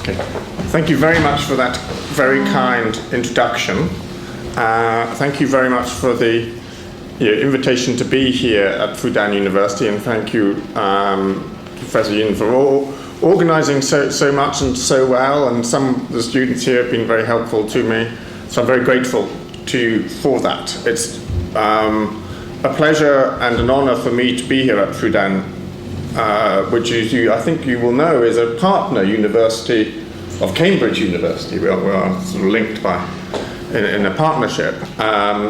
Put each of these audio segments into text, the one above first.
Okay. Thank you very much for that very kind introduction. Thank you very much for the invitation to be here at Fudan University, and thank you, Professor Yin, for organising so much and so well, and some of the students here have been very helpful to me, so I'm very grateful to you for that. It's a pleasure and an honour for me to be here at Fudan, which I think you will know is a partner university of Cambridge University. We are sort of linked in a partnership,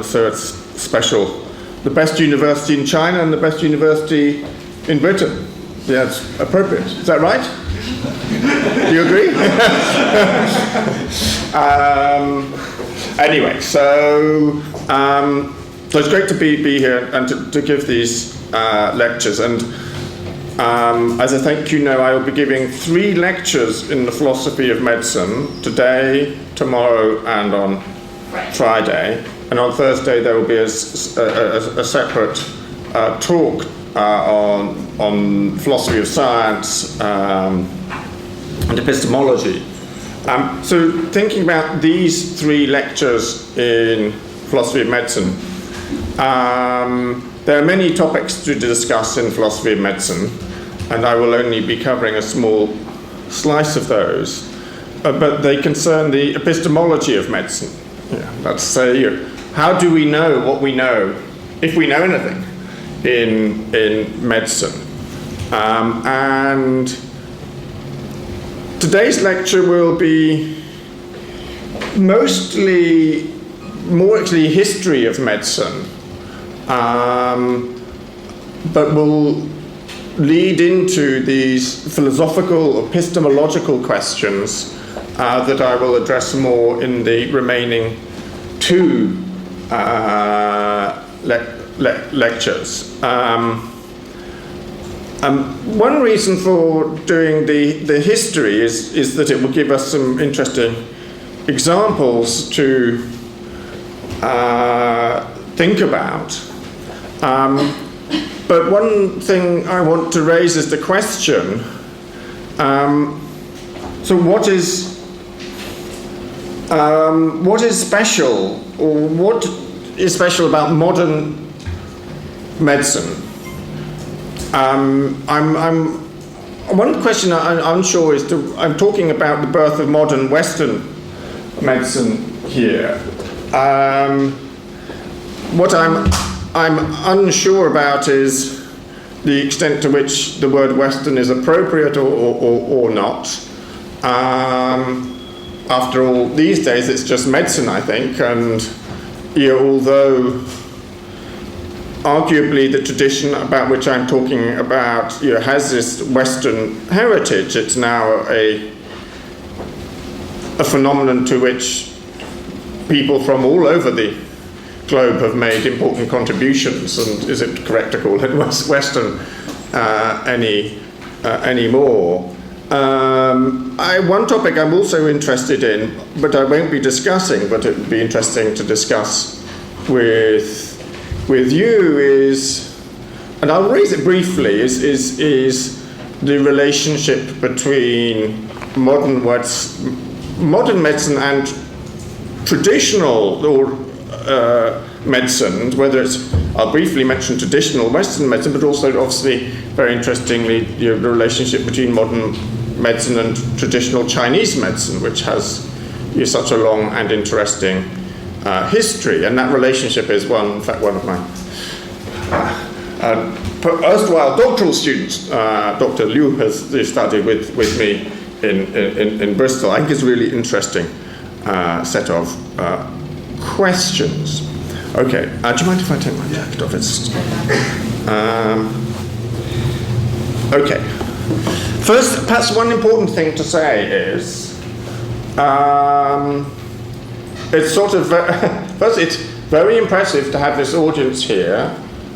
so it's special. The best university in China and the best university in Britain. Yeah, it's appropriate. Is that right? Do you agree? Anyway, so it's great to be here and to give these lectures. And as I think you know, I will be giving 3 lectures in the philosophy of medicine today, tomorrow, and on Friday. And on Thursday there will be a separate talk on philosophy of science and epistemology. So thinking about these 3 lectures in philosophy of medicine, there are many topics to discuss in philosophy of medicine, and I will only be covering a small slice of those, but they concern the epistemology of medicine. Yeah, let's say, how do we know what we know, if we know anything, in medicine? And today's lecture will be mostly more actually history of medicine, but will lead into these philosophical, epistemological questions that I will address more in the remaining 2 lectures. One reason for doing the history is that it will give us some interesting examples to think about. But one thing I want to raise is the question, so what is special, or what is special about modern medicine? One question I'm unsure is I'm talking about the birth of modern Western medicine here. What I'm unsure about is the extent to which the word Western is appropriate or not. After all, these days it's just medicine, I think, and although arguably the tradition about which I'm talking about has this Western heritage, it's now a phenomenon to which people from all over the globe have made important contributions, and is it correct to call it Western anymore? One topic I'm also interested in, but I won't be discussing, but it would be interesting to discuss with you is, and I'll raise it briefly, is the relationship between modern medicine and traditional medicine, whether it's, I'll briefly mention traditional Western medicine, but also obviously very interestingly the relationship between modern medicine and traditional Chinese medicine, which has such a long and interesting history. And that relationship is in fact one of my erstwhile doctoral students, Dr. Liu, has studied with me in Bristol. I think it's a really interesting set of questions. Okay, do you mind if I take my jacket off? Okay. First, perhaps one important thing to say is, it's sort of, first it's very impressive to have this audience here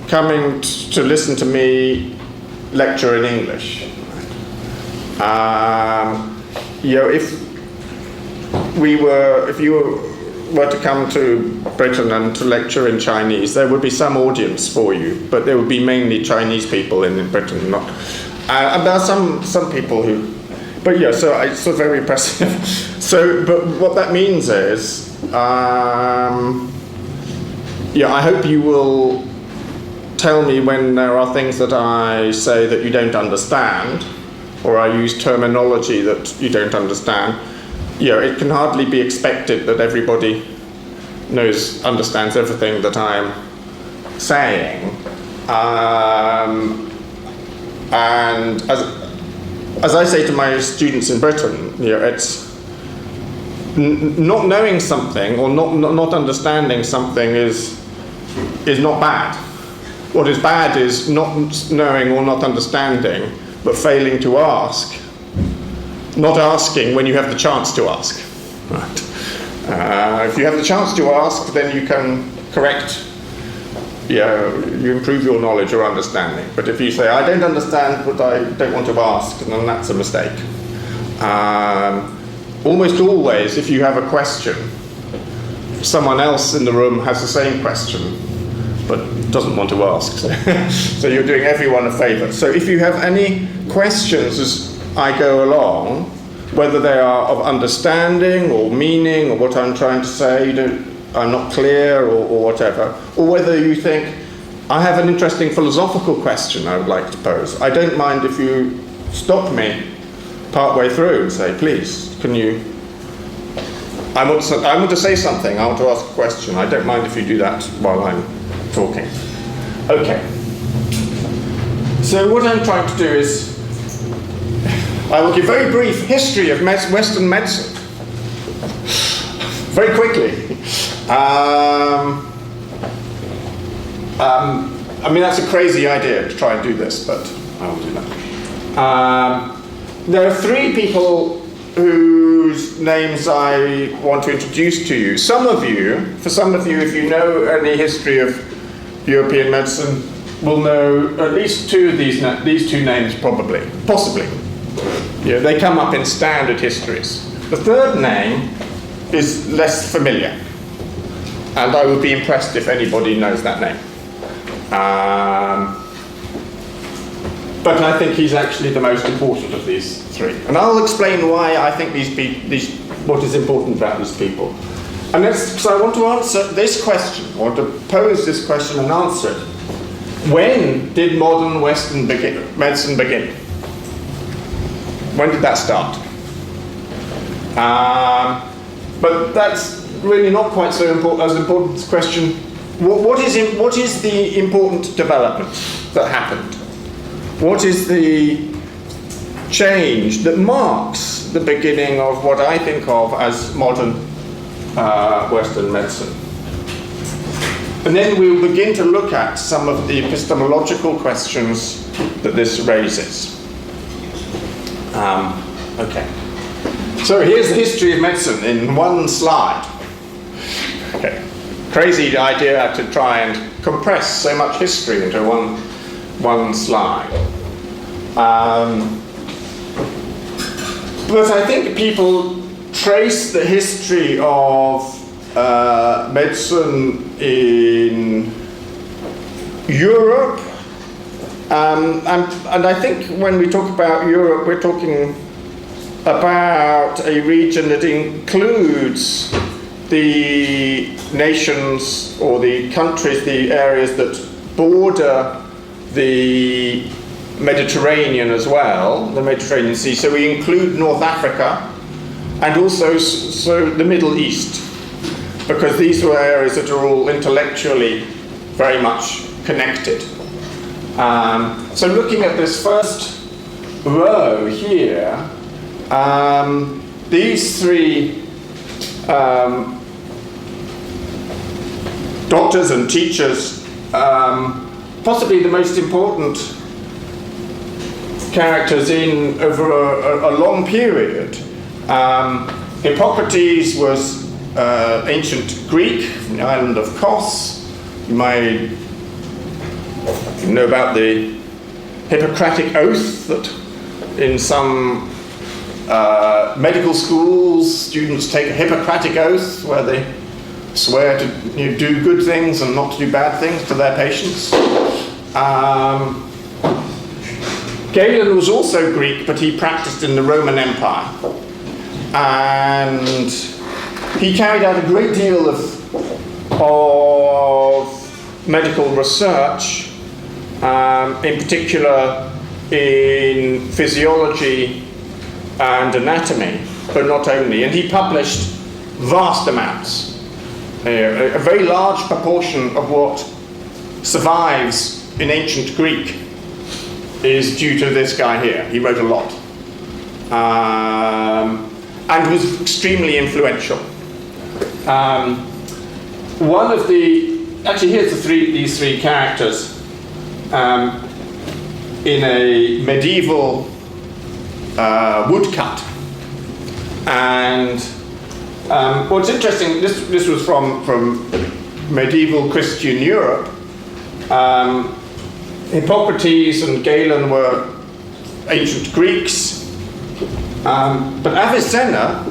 coming to listen to me lecture in English. If you were to come to Britain and to lecture in Chinese, there would be some audience for you, but there would be mainly Chinese people in Britain, not. And there are some people who But yeah, so it's so very impressive. So, but what that means is, yeah, I hope you will tell me when there are things that I say that you don't understand, or I use terminology that you don't understand. Yeah, it can hardly be expected that everybody understands everything that I'm saying. And as I say to my students in Britain, you know, it's not knowing something or not understanding something is not bad. What is bad is not knowing or not understanding, but failing to ask. Not asking when you have the chance to ask. Right. If you have the chance to ask, then you can correct. You improve your knowledge or understanding. But if you say, I don't understand, but I don't want to ask, then that's a mistake. Almost always, if you have a question, someone else in the room has the same question, but doesn't want to ask. So you're doing everyone a favor. So if you have any questions as I go along, whether they are of understanding or meaning or what I'm trying to say, are not clear or whatever, or whether you think, I have an interesting philosophical question I would like to pose, I don't mind if you stop me partway through and say, please, can you, I want to say something, I want to ask a question. I don't mind if you do that while I'm talking. Okay. So what I'm trying to do is, I will give a very brief history of Western medicine. Very quickly. I mean, that's a crazy idea to try and do this, but I will do that. There are three people whose names I want to introduce to you. For some of you, if you know any history of European medicine, will know at least two of these two names possibly. Yeah, they come up in standard histories. The third name is less familiar, and I would be impressed if anybody knows that name. But I think he's actually the most important of these three, and I'll explain why I think what is important about these people. And so I want to answer this question, I want to pose this question and answer it. When did modern Western medicine begin? When did that start? But that's really not quite so important as important as the question, what is the important development that happened? What is the change that marks the beginning of what I think of as modern Western medicine? And then we'll begin to look at some of the epistemological questions that this raises. Okay. So here's the history of medicine in one slide. Okay. Crazy idea to try and compress so much history into one slide. But I think people trace the history of medicine in Europe, and I think when we talk about Europe, we're talking about a region that includes the nations or the countries, the areas that border the Mediterranean as well, the Mediterranean Sea. So we include North Africa and also the Middle East, because these were areas that are all intellectually very much connected. So looking at this first row here, these three doctors and teachers, possibly the most important characters over a long period. Hippocrates was ancient Greek, from the island of Kos. You might know about the Hippocratic Oath that in some medical schools students take a Hippocratic Oath where they swear to do good things and not to do bad things to their patients. Galen was also Greek, but he practiced in the Roman Empire. And he carried out a great deal of medical research, in particular in physiology and anatomy, but not only. And he published vast amounts. A very large proportion of what survives in ancient Greek is due to this guy here. He wrote a lot. And was extremely influential. One of the, actually here's these three characters in a medieval woodcut. And what's interesting, this was from medieval Christian Europe. Hippocrates and Galen were ancient Greeks. But Avicenna,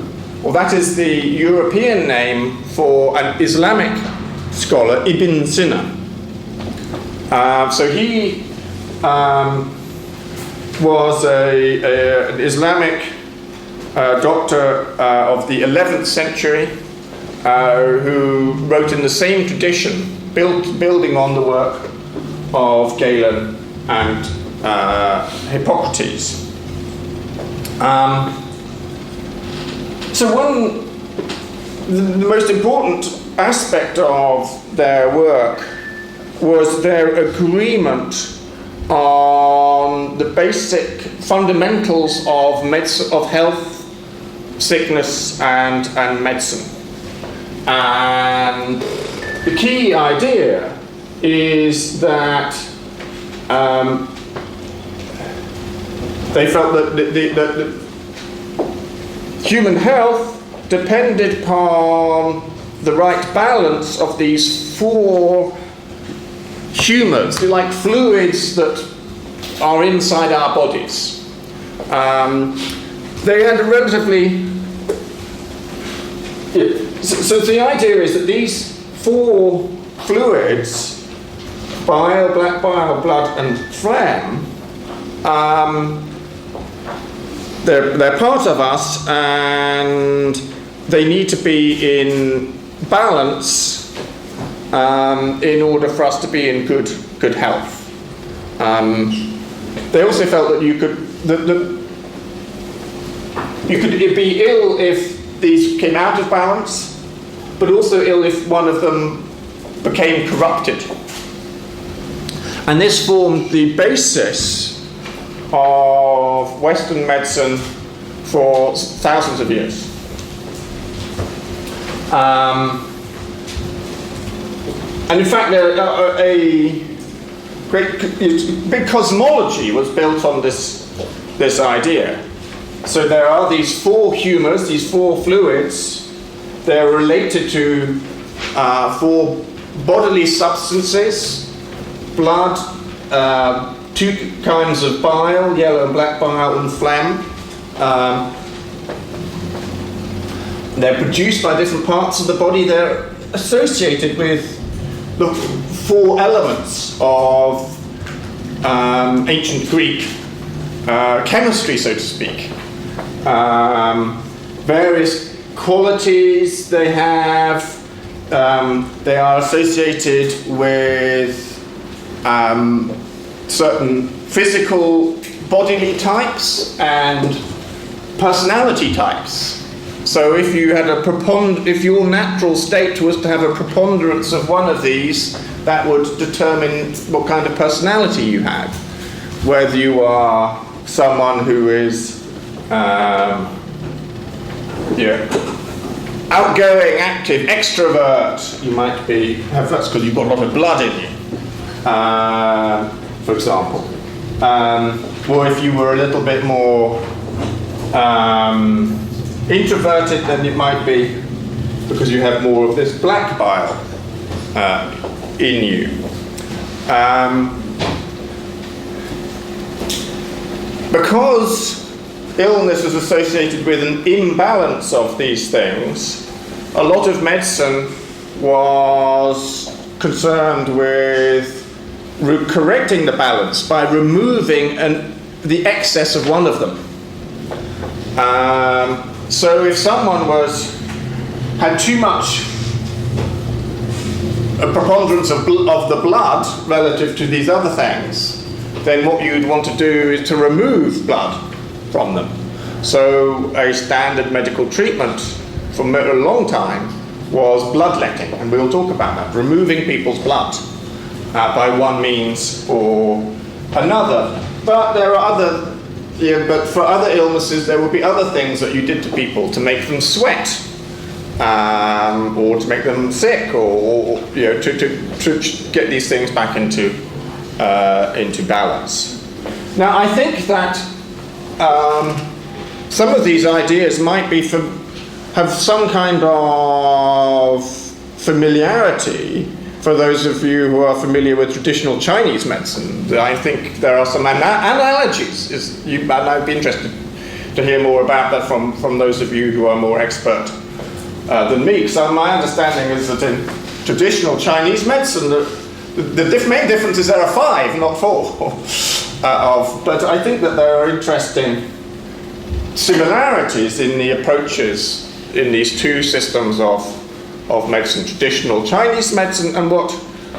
well, that is the European name for an Islamic scholar, Ibn Sina. So he was an Islamic doctor of the 11th century who wrote in the same tradition, building on the work of Galen and Hippocrates. So the most important aspect of their work was their agreement on the basic fundamentals of medicine, of health, sickness, and medicine. And the key idea is that they felt that the human health depended upon the right balance of these four humours, they're like fluids that are inside our bodies. They had a relatively... So the idea is that these four fluids, bile, black bile, blood, and phlegm, they're part of us, and they need to be in balance in order for us to be in good health. They also felt that you could be ill if these came out of balance, but also ill if one of them became corrupted. And this formed the basis of Western medicine for thousands of years. And in fact, a big cosmology was built on this idea. So there are these four humours, these four fluids. They're related to four bodily substances: blood, two kinds of bile, yellow and black bile, and phlegm. They're produced by different parts of the body. They're associated with the four elements of ancient Greek chemistry, so to speak. Various qualities they have. They are associated with certain physical bodily types and personality types. So if you had if your natural state was to have a preponderance of one of these, that would determine what kind of personality you have. Whether you are someone who is outgoing, active, extrovert, you might have that's because you've got a lot of blood in you, for example. Or if you were a little bit more introverted, then it might be because you have more of this black bile in you. Because illness is associated with an imbalance of these things, a lot of medicine was concerned with correcting the balance by removing the excess of one of them. So if someone had too much a preponderance of the blood relative to these other things, then what you'd want to do is to remove blood from them. So a standard medical treatment for a long time was bloodletting, and we'll talk about that, removing people's blood by one means or another. But there are but for other illnesses, there would be other things that you did to people to make them sweat, or to make them sick, or to get these things back into balance. Now, I think that some of these ideas might have some kind of familiarity for those of you who are familiar with traditional Chinese medicine. I think there are some analogies, and I'd be interested to hear more about that from those of you who are more expert than me. So my understanding is that in traditional Chinese medicine, the main differences there are 5, not 4. But I think that there are interesting similarities in the approaches in these two systems of medicine, traditional Chinese medicine and what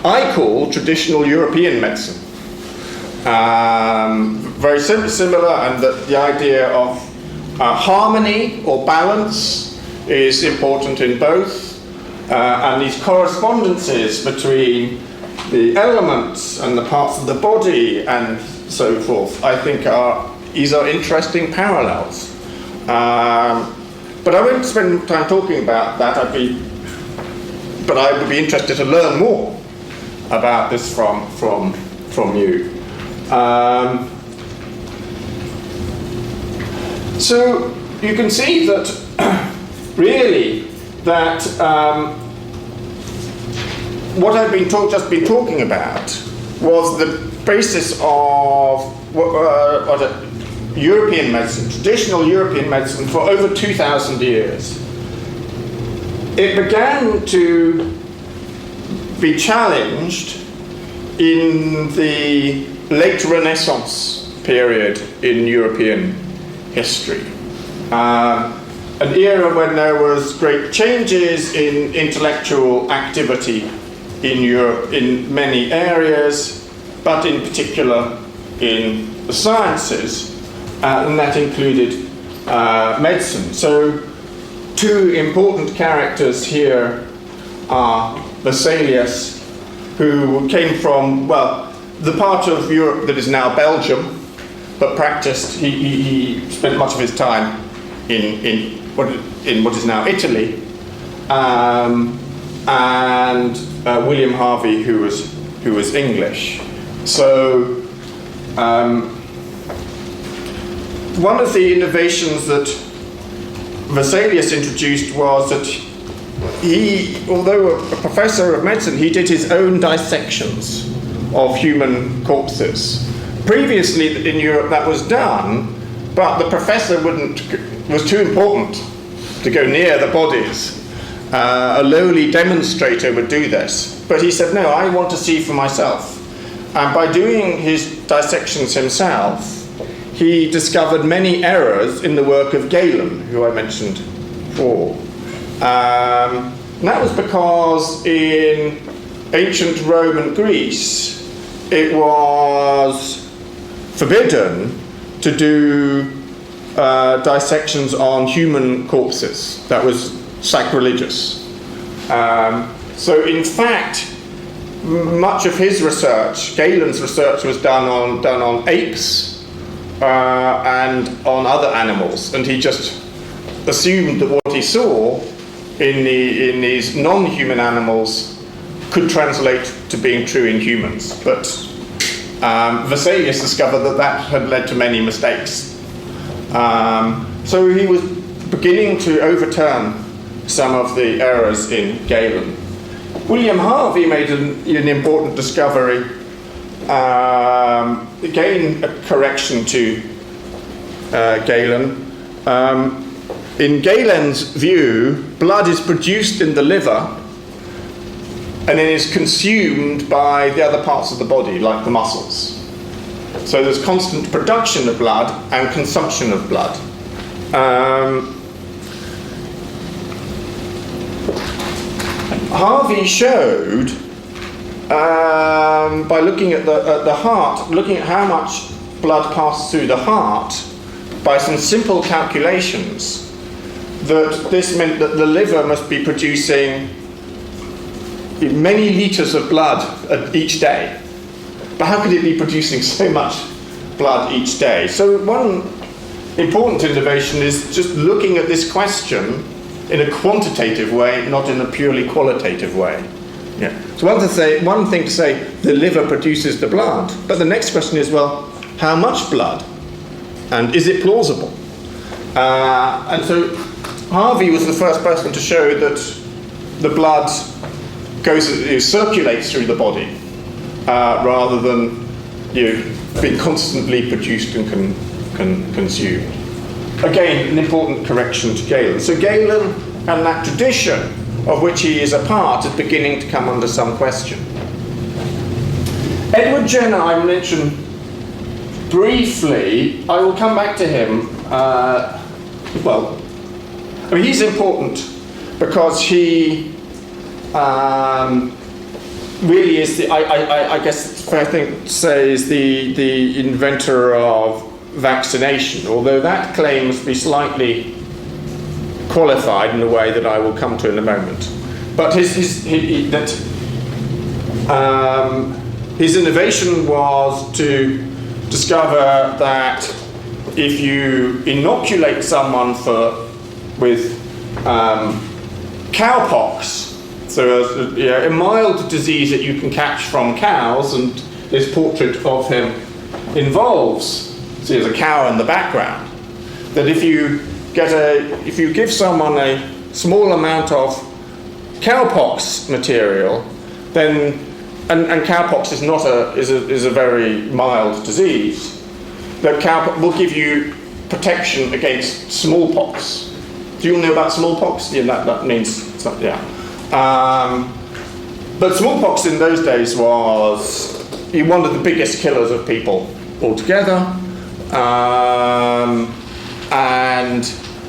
I call traditional European medicine. Very similar, and that the idea of harmony or balance is important in both, and these correspondences between the elements and the parts of the body and so forth, I think these are interesting parallels. But I won't spend time talking about that. But I would be interested to learn more about this from you. So you can see that really that what I've just been talking about was the basis of European medicine, traditional European medicine, for over 2,000 years. It began to be challenged in the late Renaissance period in European history. An era when there was great changes in intellectual activity in Europe in many areas, but in particular in the sciences, and that included medicine. So two important characters here are Vesalius, who came from, the part of Europe that is now Belgium, but he spent much of his time in what is now Italy, and William Harvey, who was English. So one of the innovations that Vesalius introduced was that he, although a professor of medicine, he did his own dissections of human corpses. Previously in Europe that was done, but the professor was too important to go near the bodies. A lowly demonstrator would do this. But he said, no, I want to see for myself. And by doing his dissections himself, he discovered many errors in the work of Galen, who I mentioned before. And that was because in ancient Rome and Greece, it was forbidden to do dissections on human corpses. That was sacrilegious. So in fact, much of his research, Galen's research, was done on apes and on other animals, and he just assumed that what he saw in these non-human animals could translate to being true in humans. But Vesalius discovered that had led to many mistakes. So he was beginning to overturn some of the errors in Galen. William Harvey made an important discovery, again a correction to Galen. In Galen's view, blood is produced in the liver and then is consumed by the other parts of the body, like the muscles. So there's constant production of blood and consumption of blood. Harvey showed, by looking at the heart, looking at how much blood passes through the heart, by some simple calculations, that this meant that the liver must be producing many litres of blood each day. But how could it be producing so much blood each day? So one important innovation is just looking at this question in a quantitative way, not in a purely qualitative way. Yeah. So one thing to say, the liver produces the blood, but the next question is, well, how much blood? And is it plausible? And so Harvey was the first person to show that the blood circulates through the body, rather than being constantly produced and consumed. Again, an important correction to Galen. So Galen and that tradition of which he is a part is beginning to come under some question. Edward Jenner, I mentioned briefly. I will come back to him. He's important because he really is I guess it's a fair thing to say, is the inventor of vaccination, although that claim must be slightly qualified in a way that I will come to in a moment. But his innovation was to discover that if you inoculate someone with cowpox, so a mild disease that you can catch from cows, and this portrait of him involves, see, there's a cow in the background, that if you give someone a small amount of cowpox material, then and cowpox is a very mild disease, that cowpox will give you protection against smallpox. Do you all know about smallpox? Yeah, that means yeah. But smallpox in those days was one of the biggest killers of people altogether. And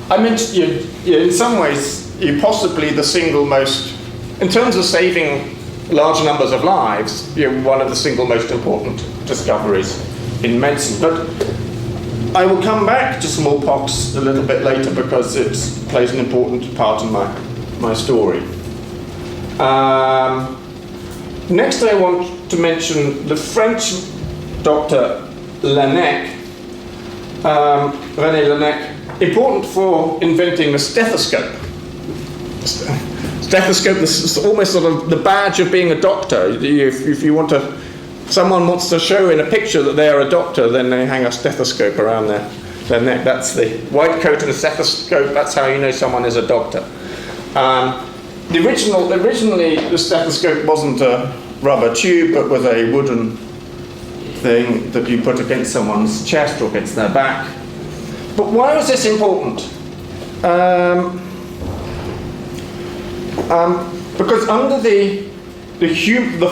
I mentioned, in some ways, you're possibly the single most, in terms of saving large numbers of lives, one of the single most important discoveries in medicine. But I will come back to smallpox a little bit later because it plays an important part in my story. Next I want to mention the French doctor Laennec, René Laennec, important for inventing the stethoscope. Stethoscope is almost sort of the badge of being a doctor. If you want to, someone wants to show in a picture that they are a doctor, then they hang a stethoscope around their neck. That's the white coat and a stethoscope. That's how you know someone is a doctor. Originally, the stethoscope wasn't a rubber tube, but was a wooden thing that you put against someone's chest or against their back. But why was this important? Because under the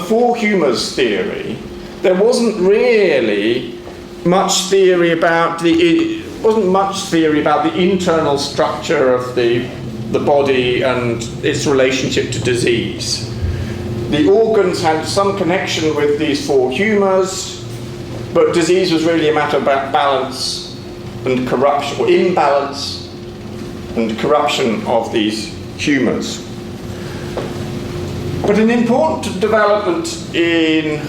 four humours theory, there wasn't really much theory about the internal structure of the body and its relationship to disease. The organs had some connection with these four humours, but disease was really a matter about balance and corruption, or imbalance and corruption of these humours. But an important development in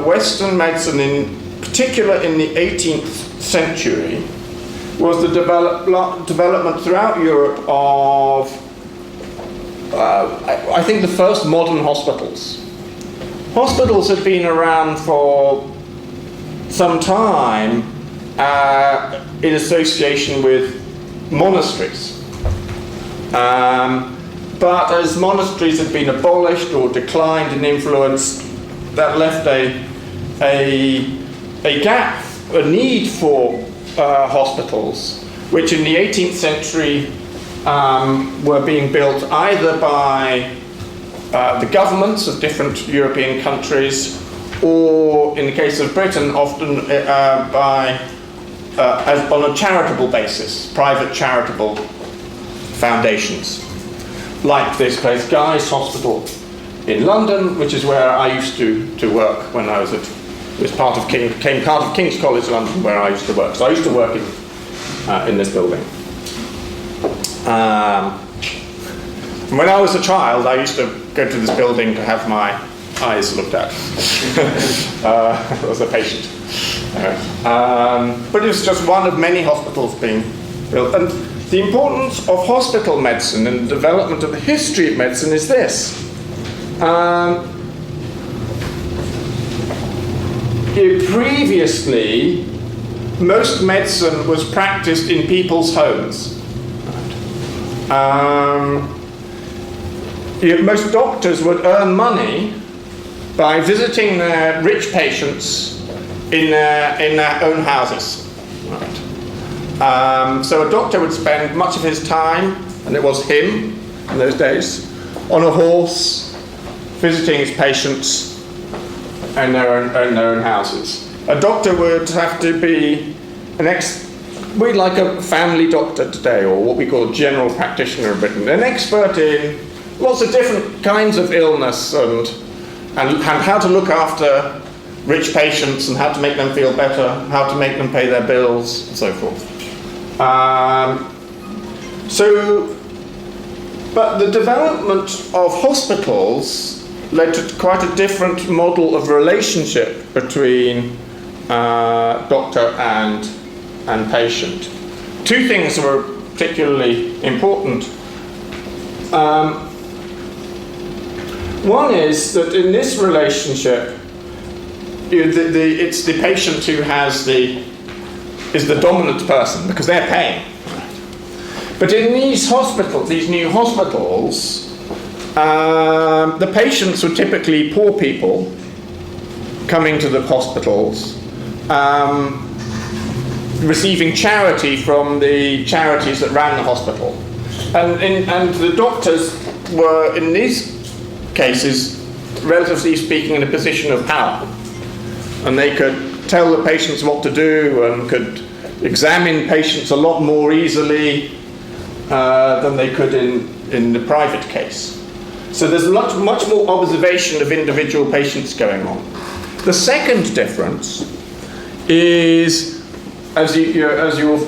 Western medicine, in particular in the 18th century, was the development throughout Europe of, I think, the first modern hospitals. Hospitals had been around for some time in association with monasteries. But as monasteries had been abolished or declined in influence, that left a gap, a need for hospitals, which in the 18th century were being built either by the governments of different European countries or in the case of Britain, often as on a charitable basis, private charitable foundations. Like this place, Guy's Hospital in London, which is where I used to work when I was at, it was part of King's College London, where I used to work. So I used to work in this building. When I was a child, I used to go to this building to have my eyes looked at as a patient. But it was just one of many hospitals being built. And the importance of hospital medicine and the development of the history of medicine is this. Previously, most medicine was practiced in people's homes. Most doctors would earn money by visiting their rich patients in their own houses. Right. So a doctor would spend much of his time, and it was him in those days, on a horse, visiting his patients in their own houses. A doctor would have to be we'd like a family doctor today, or what we call a general practitioner in Britain, an expert in lots of different kinds of illness and how to look after rich patients and how to make them feel better, how to make them pay their bills, and so forth. But the development of hospitals led to quite a different model of relationship between doctor and patient. Two things were particularly important. One is that in this relationship, it's the patient who is the dominant person because they're paying. But in these hospitals, these new hospitals, the patients were typically poor people coming to the hospitals, receiving charity from the charities that ran the hospital. And the doctors were, in these cases, relatively speaking, in a position of power. And they could tell the patients what to do and could examine patients a lot more easily than they could in the private case. So there's much more observation of individual patients going on. The second difference is, as you'll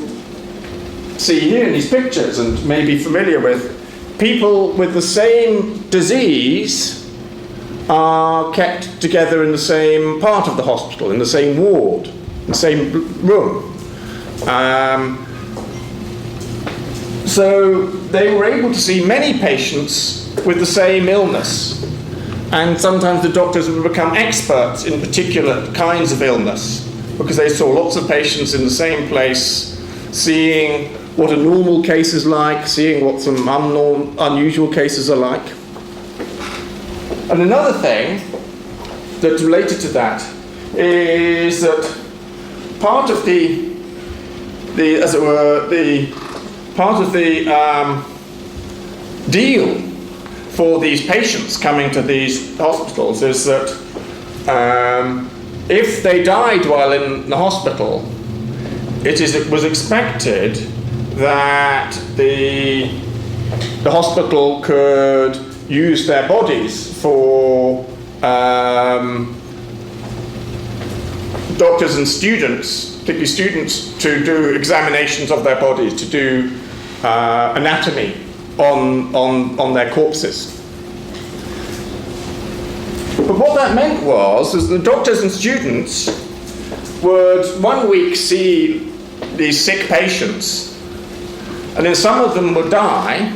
see here in these pictures and may be familiar with, people with the same disease are kept together in the same part of the hospital, in the same ward, in the same room. So they were able to see many patients with the same illness. And sometimes the doctors would become experts in particular kinds of illness because they saw lots of patients in the same place, seeing what a normal case is like, seeing what some unusual cases are like. And another thing that's related to that is that part of the deal for these patients coming to these hospitals is that if they died while in the hospital, it was expected that the hospital could use their bodies for doctors and students, particularly students, to do examinations of their bodies, to do anatomy on their corpses. But what that meant was the doctors and students would one week see these sick patients, and then some of them would die,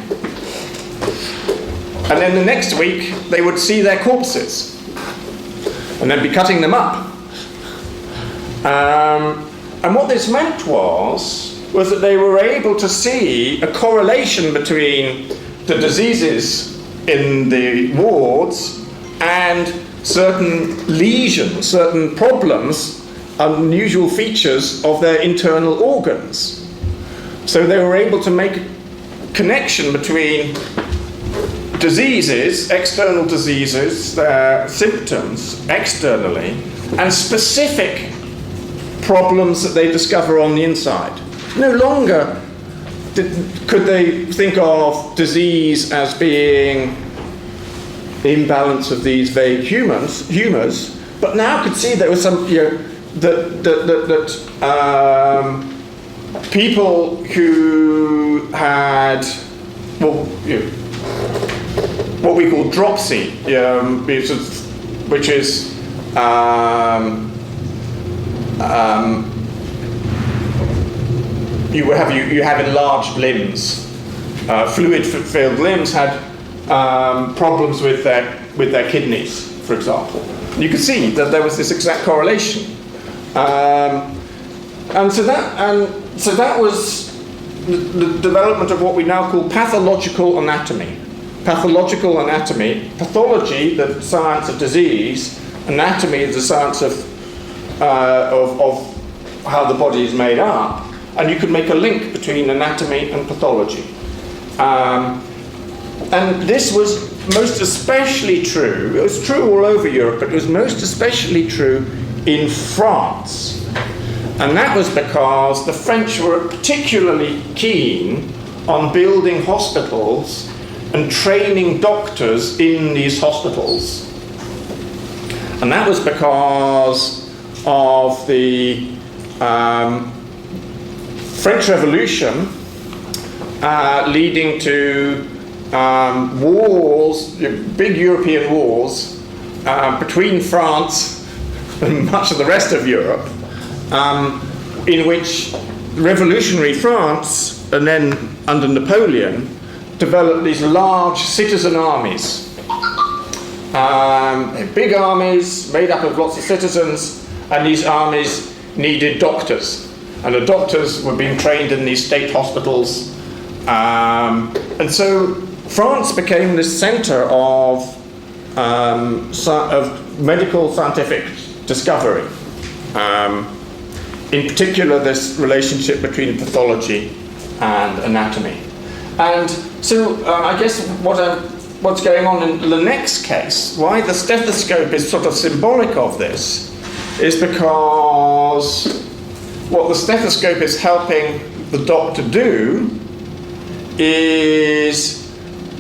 and then the next week they would see their corpses and then be cutting them up. And what this meant was that they were able to see a correlation between the diseases in the wards and certain lesions, certain problems, unusual features of their internal organs. So they were able to make a connection between diseases, external diseases, their symptoms externally, and specific problems that they discover on the inside. No longer could they think of disease as being the imbalance of these vague humours, but now could see there was some, that people who had, what we call dropsy, which is you have enlarged limbs, fluid-filled limbs had problems with their kidneys, for example. You could see that there was this exact correlation, and so that was the development of what we now call pathological anatomy. Pathological anatomy, pathology, the science of disease; anatomy is the science of how the body is made up, and you could make a link between anatomy and pathology. And this was most especially true, it was true all over Europe, but it was most especially true in France. And that was because the French were particularly keen on building hospitals and training doctors in these hospitals. And that was because of the French Revolution leading to wars, big European wars between France and much of the rest of Europe, in which revolutionary France, and then under Napoleon, developed these large citizen armies. Big armies made up of lots of citizens, and these armies needed doctors. And the doctors were being trained in these state hospitals. And so France became this center of medical scientific discovery. In particular, this relationship between pathology and anatomy. And so I guess what's going on in the next case, why the stethoscope is sort of symbolic of this, is because what the stethoscope is helping the doctor do is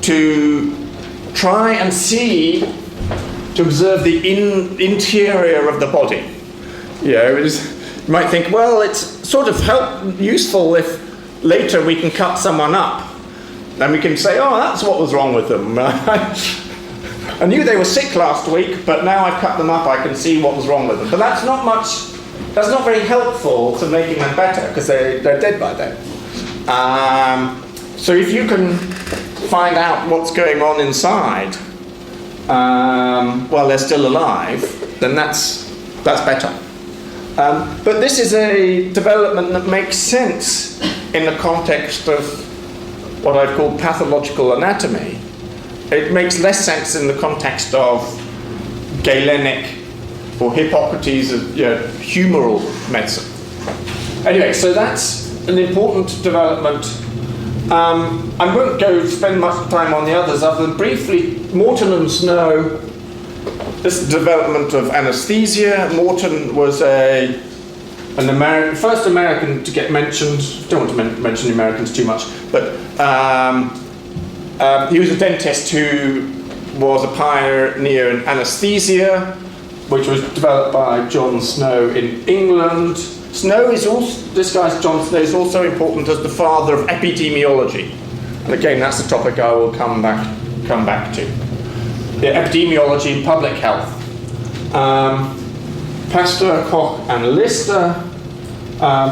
to try and see, to observe the interior of the body. You might think, well, it's sort of useful if later we can cut someone up. Then we can say, oh, that's what was wrong with them. I knew they were sick last week, but now I've cut them up, I can see what was wrong with them. But that's not very helpful to making them better, because they're dead by then. So if you can find out what's going on inside while they're still alive, then that's better. But this is a development that makes sense in the context of what I'd call pathological anatomy. It makes less sense in the context of Galenic or Hippocrates, humoral medicine. Anyway, so that's an important development. I won't spend much time on the others other than briefly, Morton and Snow, this development of anesthesia. Morton was first American to get mentioned. Don't want to mention the Americans too much, but he was a dentist who was a pioneer in anesthesia, which was developed by John Snow in England. This guy John Snow is also important as the father of epidemiology, and again that's a topic I will come back to. Epidemiology and public health. Pasteur, Koch, and Lister,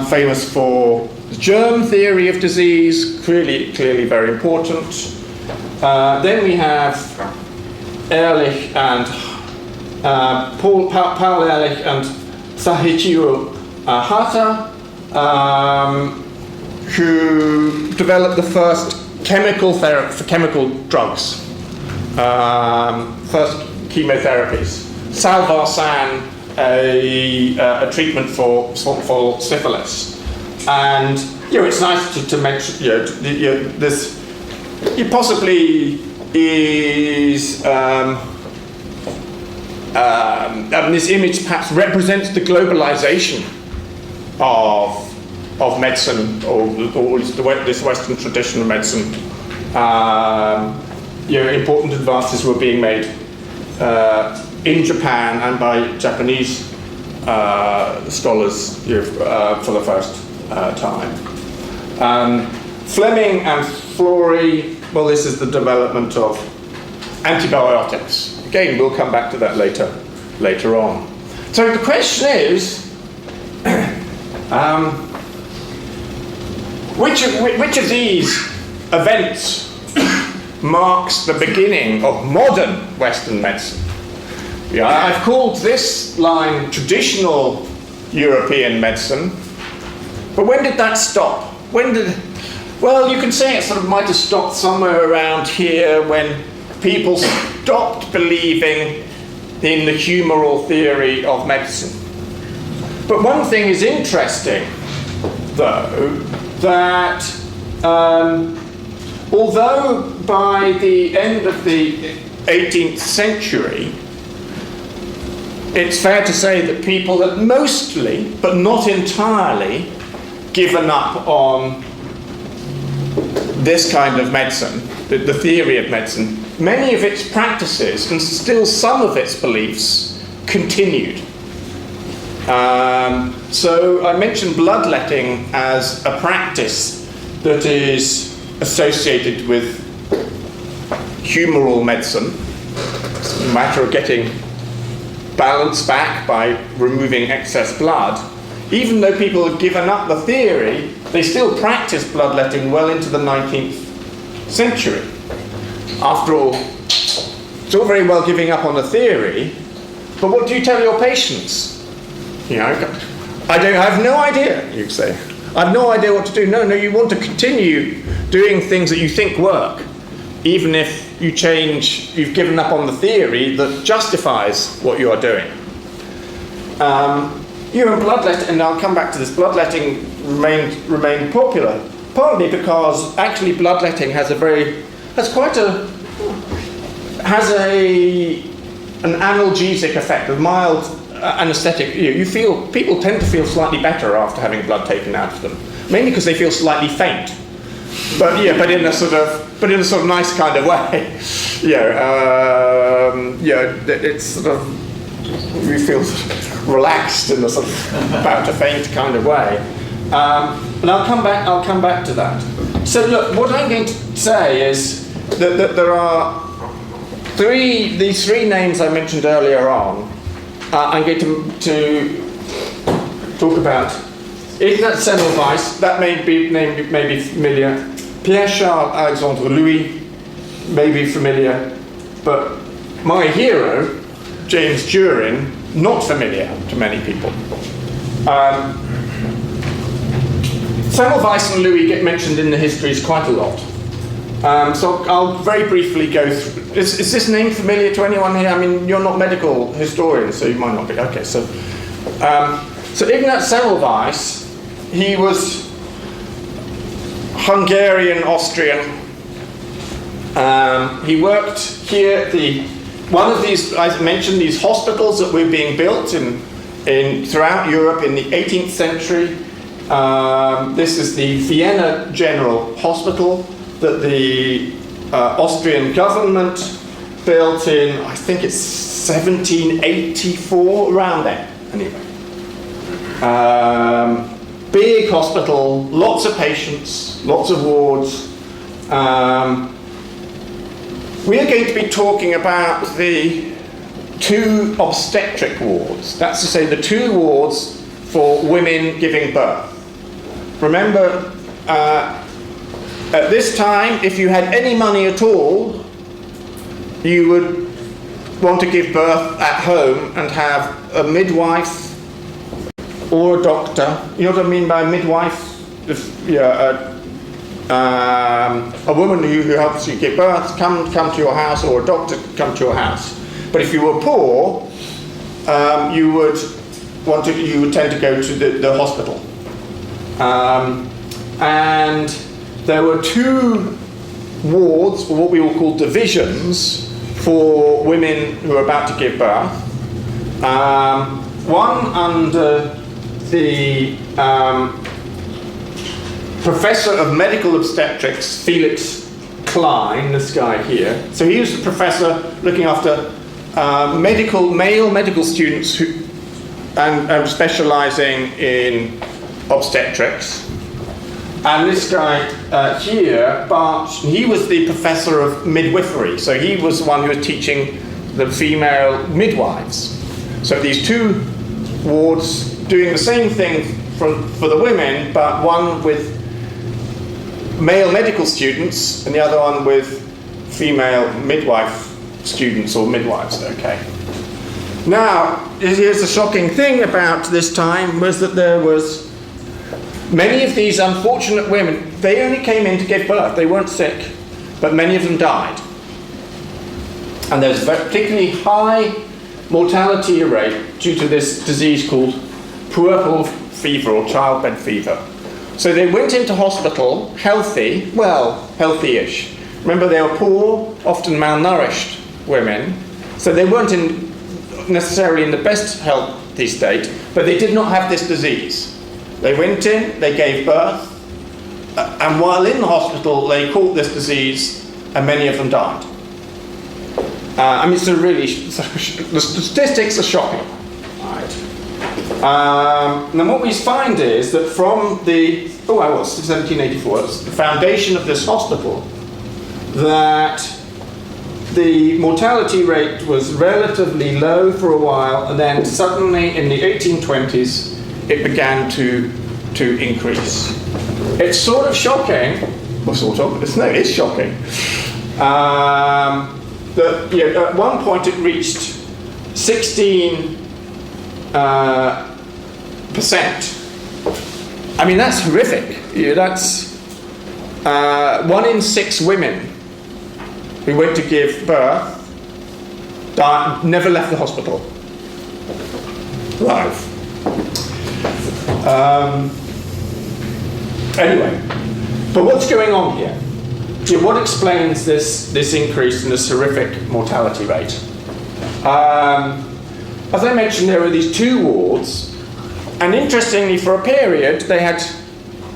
famous for the germ theory of disease, clearly very important. Then we have Ehrlich and Paul Ehrlich and Saichiro Hata, who developed the first chemical therapy for chemical drugs, first chemotherapies. Salvarsan, a treatment for syphilis, and it's nice to mention this. You possibly is this image perhaps represents the globalization of medicine, or this Western tradition of medicine. Important advances were being made in Japan and by Japanese scholars for the first time. Fleming and Florey, well, this is the development of antibiotics. Again, we'll come back to that later on. So the question is, which of these events marks the beginning of modern Western medicine? Yeah, I've called this line traditional European medicine, but when did that stop? Well, you can say it sort of might have stopped somewhere around here when people stopped believing in the humoral theory of medicine. But one thing is interesting, though, that although by the end of the 18th century, it's fair to say that people had mostly, but not entirely, given up on this kind of medicine, the theory of medicine. Many of its practices, and still some of its beliefs, continued. So I mentioned bloodletting as a practice that is associated with humoral medicine. It's a matter of getting balance back by removing excess blood. Even though people had given up the theory, they still practiced bloodletting well into the 19th century. After all, it's all very well giving up on the theory, but what do you tell your patients? I have no idea, you say. I have no idea what to do. No, you want to continue doing things that you think work, even if you've given up on the theory that justifies what you are doing. Bloodletting, and I'll come back to this, bloodletting remained popular, partly because actually bloodletting has an analgesic effect, a mild anesthetic. People tend to feel slightly better after having blood taken out of them, mainly because they feel slightly faint. But in a sort of nice kind of way. It's sort of, you feel relaxed in a sort of about to faint kind of way. And I'll come back to that. So look, what I'm going to say is that there are these three names I mentioned earlier on. I'm going to talk about Ignaz Semmelweis, that may be familiar. Pierre-Charles Alexandre Louis may be familiar, but my hero, James Durin, not familiar to many people. Semmelweis and Louis get mentioned in the histories quite a lot. So I'll very briefly go through. Is this name familiar to anyone here? I mean, you're not medical historians, so you might not be. Okay, so Ignaz Semmelweis, he was Hungarian, Austrian. He worked here at one of these, I mentioned, these hospitals that were being built throughout Europe in the 18th century. This is the Vienna General Hospital that the Austrian government built in, I think it's 1784, around there, anyway. Big hospital, lots of patients, lots of wards. We are going to be talking about the two obstetric wards. That's to say, the two wards for women giving birth. Remember, at this time, if you had any money at all, you would want to give birth at home and have a midwife or a doctor. You know what I mean by midwife? A woman who helps you give birth come to your house, or a doctor come to your house. But if you were poor, you would tend to go to the hospital. And there were two wards, or what we will call divisions, for women who are about to give birth. One under the Professor of Medical Obstetrics, Felix Klein, this guy here. So he was the professor looking after male medical students and specializing in obstetrics. And this guy here, Bart, he was the professor of midwifery. So he was the one who was teaching the female midwives. So these two wards doing the same thing for the women, but one with male medical students and the other one with female midwife students or midwives, okay. Now, here's the shocking thing about this time was that there was many of these unfortunate women, they only came in to give birth, they weren't sick, but many of them died. And there's a particularly high mortality rate due to this disease called puerperal fever or childbed fever. So they went into hospital healthy, well, healthy-ish. Remember, they were poor, often malnourished women, so they weren't necessarily in the best healthy state, but they did not have this disease. They went in, they gave birth, and while in the hospital, they caught this disease, and many of them died. I mean, the statistics are shocking. Right. Now what we find is that from the, 1784, the foundation of this hospital, that the mortality rate was relatively low for a while, and then suddenly in the 1820s, it began to increase. It's sort of shocking, well, sort of, it's shocking, that at one point it reached 16%. I mean, that's horrific. That's 1 in 6 women who went to give birth died, never left the hospital alive. Anyway, but what's going on here? What explains this increase in this horrific mortality rate? As I mentioned, there were these 2 wards, and interestingly, for a period, they had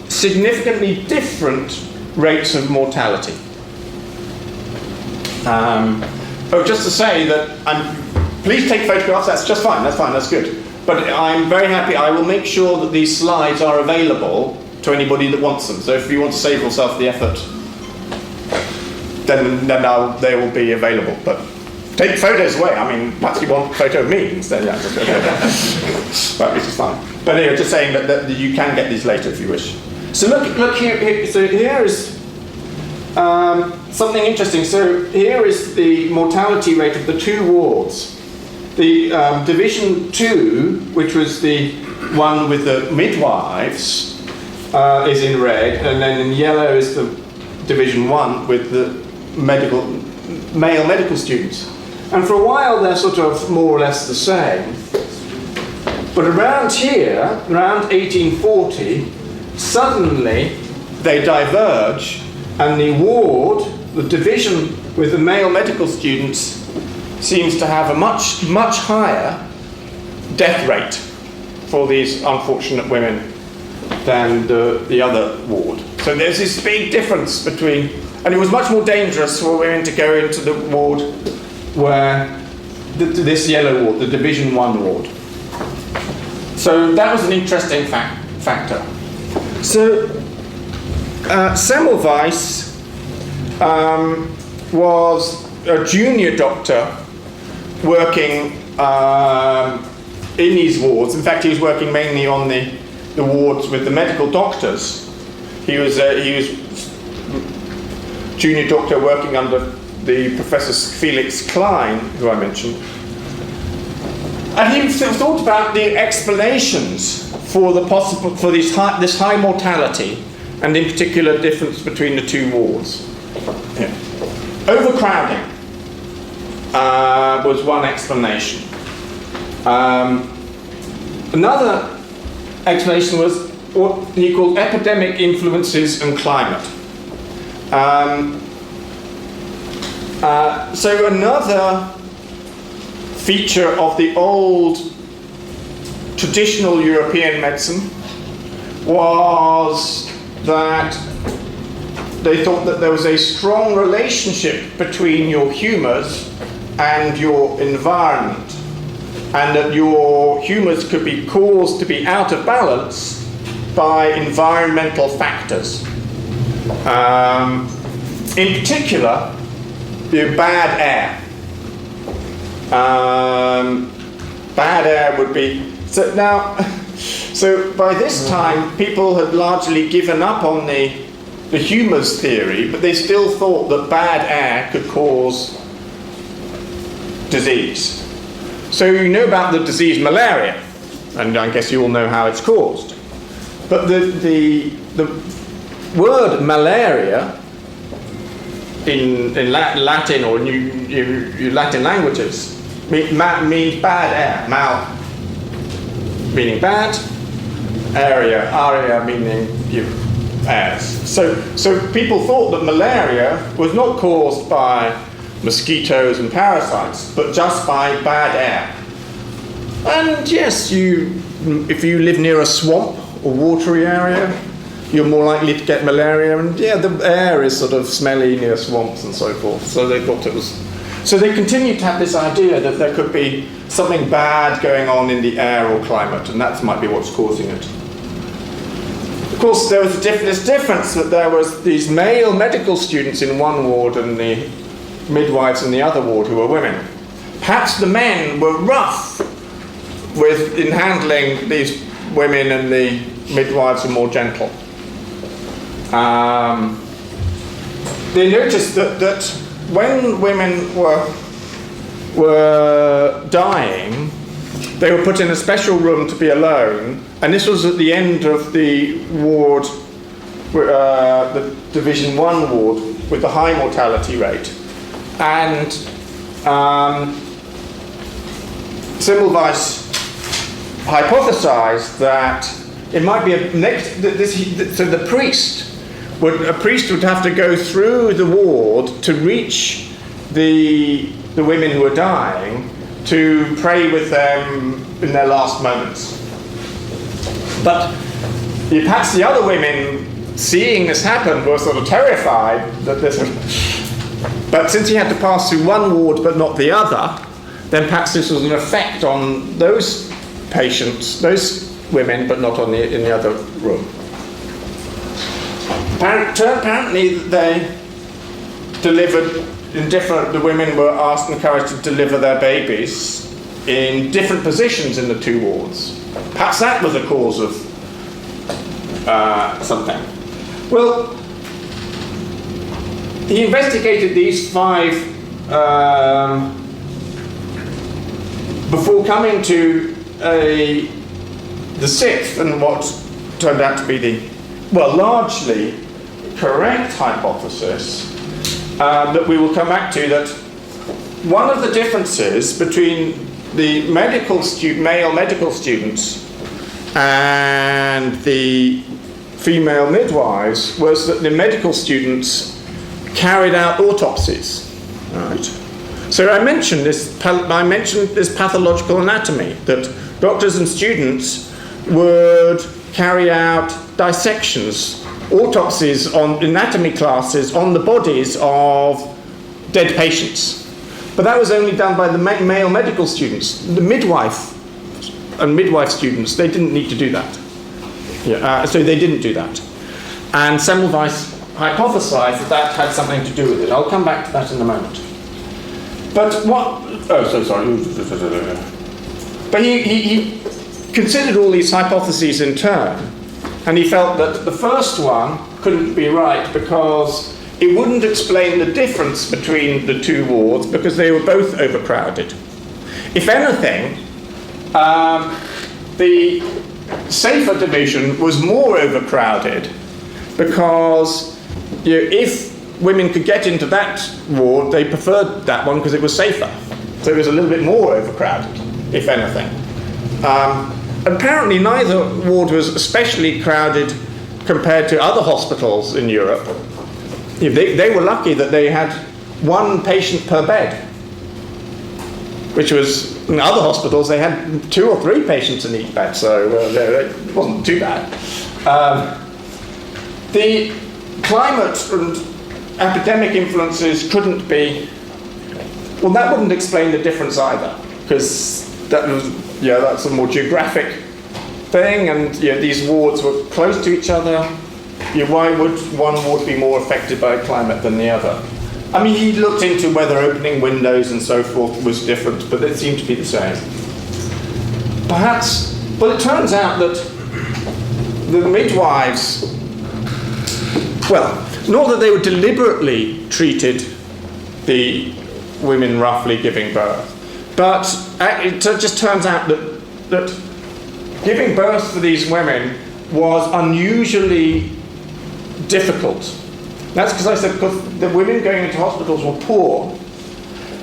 significantly different rates of mortality. But just to say that, please take photographs, that's just fine, that's good. But I'm very happy, I will make sure that these slides are available to anybody that wants them. So if you want to save yourself the effort, then they will be available. But take photos away. I mean, perhaps you want a photo of me instead. Yeah, but which is fine. But anyway, just saying that you can get these later if you wish. So look here. So here is something interesting. So here is the mortality rate of the 2 wards. The Division 2, which was the one with the midwives, is in red, and then in yellow is the Division 1 with the male medical students. And for a while they're sort of more or less the same. But around here, around 1840, suddenly they diverge, and the ward, the division with the male medical students, seems to have a much, much higher death rate for these unfortunate women than the other ward. So there's this big difference between, and it was much more dangerous for women to go into the ward where this yellow ward, the Division 1 ward. So that was an interesting factor. So Semmelweis was a junior doctor working in these wards. In fact, he was working mainly on the wards with the medical doctors. He was junior doctor working under the Professor Felix Klein, who I mentioned. And he thought about the explanations for this high mortality, and in particular difference between the 2 wards. Yeah. Overcrowding was one explanation. Another explanation was what he called epidemic influences and climate. So another feature of the old traditional European medicine was that they thought that there was a strong relationship between your humours and your environment, and that your humours could be caused to be out of balance by environmental factors. In particular, bad air. Bad air would be... So by this time, people had largely given up on the humours theory, but they still thought that bad air could cause disease. So you know about the disease malaria, and I guess you all know how it's caused. But the word malaria in Latin or Latin languages means bad air. Mal meaning bad, aria meaning airs. So people thought that malaria was not caused by mosquitoes and parasites, but just by bad air. And yes, if you live near a swamp or watery area, you're more likely to get malaria, and yeah, the air is sort of smelly near swamps and so forth. So they thought it was... So they continued to have this idea that there could be something bad going on in the air or climate, and that might be what's causing it. Of course, there was this difference that there was these male medical students in one ward and the midwives in the other ward who were women. Perhaps the men were rough in handling these women, and the midwives were more gentle. They noticed that when women were dying, they were put in a special room to be alone, and this was at the end of the ward, the Division 1 ward with the high mortality rate. And Semmelweis hypothesized that it might be a priest would have to go through the ward to reach the women who were dying to pray with them in their last moments. But perhaps the other women, seeing this happen, were sort of terrified that this would... But since he had to pass through one ward but not the other, then perhaps this was an effect on those patients, those women, but not in the other room. Apparently they delivered the women were encouraged to deliver their babies in different positions in the two wards. Perhaps that was a cause of something. Well, he investigated these 5 before coming to the 6th, and what turned out to be the largely correct hypothesis that we will come back to, that one of the differences between the male medical students and the female midwives was that the medical students carried out autopsies. Right. So I mentioned this pathological anatomy, that doctors and students would carry out dissections, autopsies on anatomy classes on the bodies of dead patients. But that was only done by the male medical students. The midwife and midwife students, they didn't need to do that. So they didn't do that. And Semmelweis hypothesized that had something to do with it. I'll come back to that in a moment. But But he considered all these hypotheses in turn, and he felt that the first one couldn't be right because it wouldn't explain the difference between the two wards, because they were both overcrowded. If anything, the safer division was more overcrowded, because if women could get into that ward, they preferred that one because it was safer. So it was a little bit more overcrowded, if anything. Apparently neither ward was especially crowded compared to other hospitals in Europe. They were lucky that they had one patient per bed, which was, in other hospitals, they had 2 or 3 patients in each bed, so it wasn't too bad. The climate and epidemic influences couldn't be, well, that wouldn't explain the difference either, because that was, that's a more geographic thing, and these wards were close to each other. Why would one ward be more affected by climate than the other? I mean, he looked into whether opening windows and so forth was different, but it seemed to be the same. Perhaps, well, it turns out that the midwives, well, not that they were deliberately treated the women roughly giving birth, but it just turns out that giving birth to these women was unusually difficult. That's because I said because the women going into hospitals were poor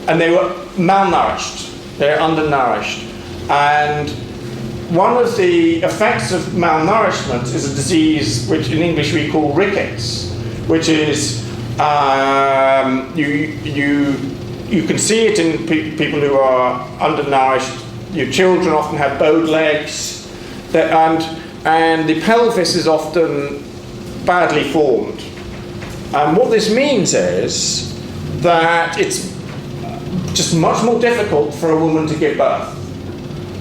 and they were malnourished, they were undernourished. And one of the effects of malnourishment is a disease which in English we call rickets, which is you can see it in people who are undernourished. Your children often have bowed legs, and the pelvis is often badly formed. And what this means is that it's just much more difficult for a woman to give birth.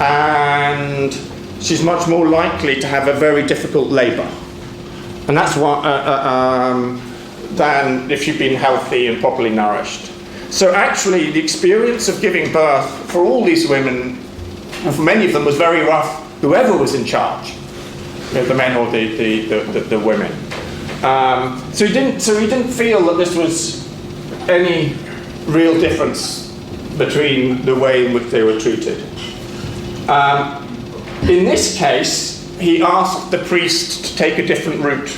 And she's much more likely to have a very difficult labour. And that's what, than if she'd been healthy and properly nourished. So actually the experience of giving birth for all these women, for many of them, was very rough, whoever was in charge, the men or the women. So he didn't feel that this was any real difference between the way in which they were treated. In this case, he asked the priest to take a different route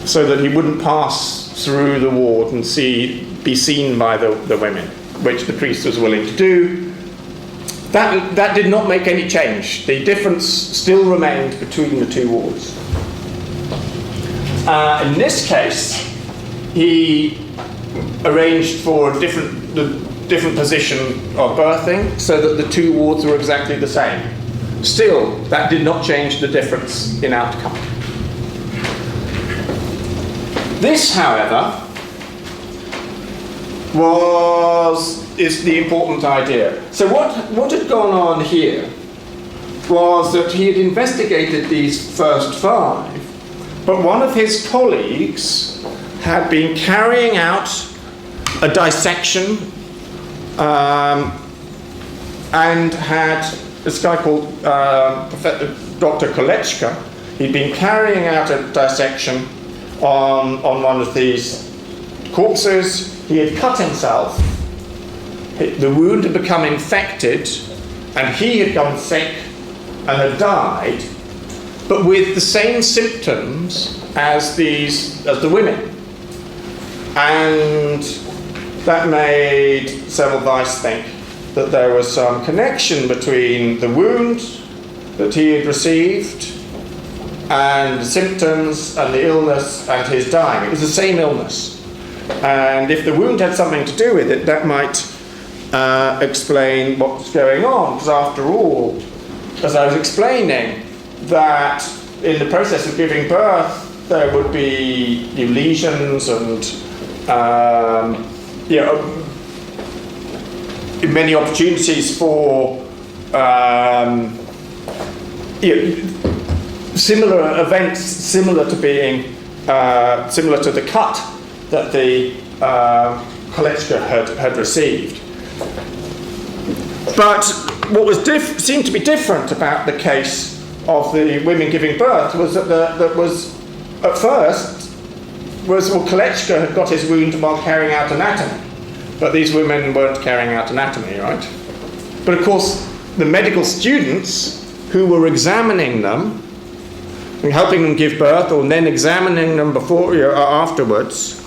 so that he wouldn't pass through the ward and be seen by the women, which the priest was willing to do. That did not make any change. The difference still remained between the 2 wards. In this case, he arranged for a different position of birthing so that the 2 wards were exactly the same. Still, that did not change the difference in outcome. This, however, is the important idea. So what had gone on here was that he had investigated these first 5, but one of his colleagues had been carrying out a dissection and had this guy called Dr. Kolechka. He'd been carrying out a dissection on one of these corpses. He had cut himself. The wound had become infected, and he had gone sick and had died, but with the same symptoms as the women. And that made Semmelweis think that there was some connection between the wound that he had received and the symptoms and the illness and his dying. It was the same illness. And if the wound had something to do with it, that might explain what's going on. Because after all, as I was explaining, that in the process of giving birth, there would be lesions and many opportunities for similar events, similar to the cut that the Kolechka had received. But what was seemed to be different about the case of the women giving birth was that Kolechka had got his wound while carrying out anatomy, but these women weren't carrying out anatomy, right? But of course, the medical students who were examining them, and helping them give birth, or then examining them before or afterwards,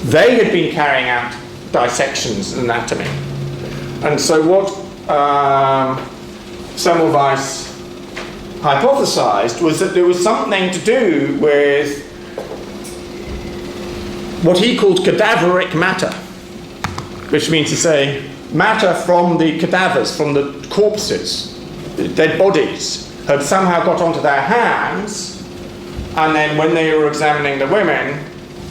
they had been carrying out dissections and anatomy. And so what Semmelweis hypothesized was that there was something to do with what he called cadaveric matter. which means to say matter from the cadavers, from the corpses, the dead bodies, had somehow got onto their hands, and then when they were examining the women,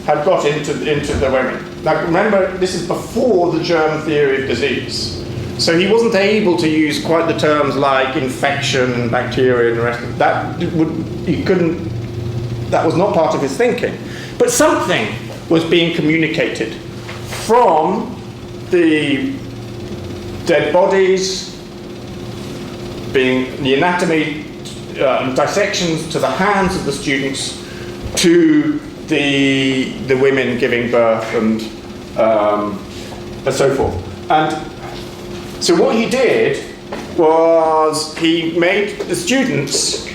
had got into the women. Now remember, this is before the germ theory of disease. So he wasn't able to use quite the terms like infection and bacteria and the rest of that. That was not part of his thinking. But something was being communicated from the dead bodies, being the anatomy, dissections to the hands of the students, to the women giving birth and so forth. And so what he did was he made the students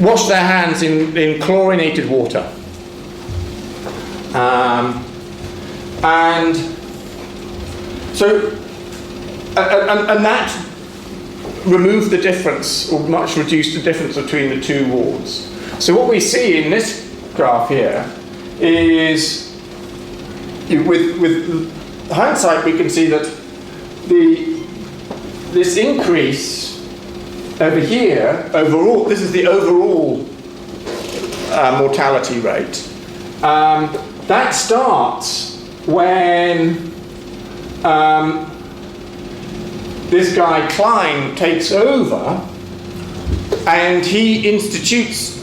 wash their hands in chlorinated water. And so, and that removed the difference, or much reduced the difference between the two wards. So what we see in this graph here is, with hindsight, we can see that this increase over here, overall, this is the overall mortality rate. That starts when this guy Klein takes over, and he institutes.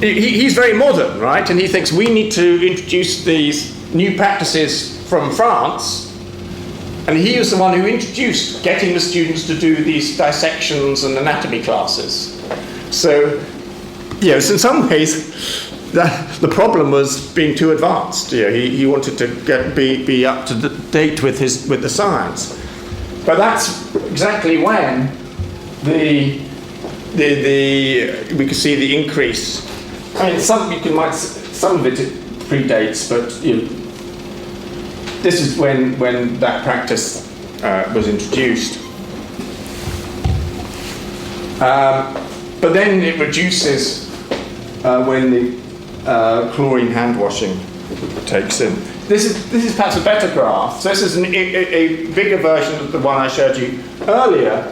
He's very modern, right? And he thinks we need to introduce these new practices from France. And he was the one who introduced getting the students to do these dissections and anatomy classes. So, yes, in some ways, the problem was being too advanced. He wanted to be up to date with the science. But that's exactly when we can see the increase. I mean, some of it predates, but this is when that practice was introduced. But then it reduces when the chlorine hand washing takes in. This is perhaps a better graph. So this is a bigger version of the one I showed you earlier.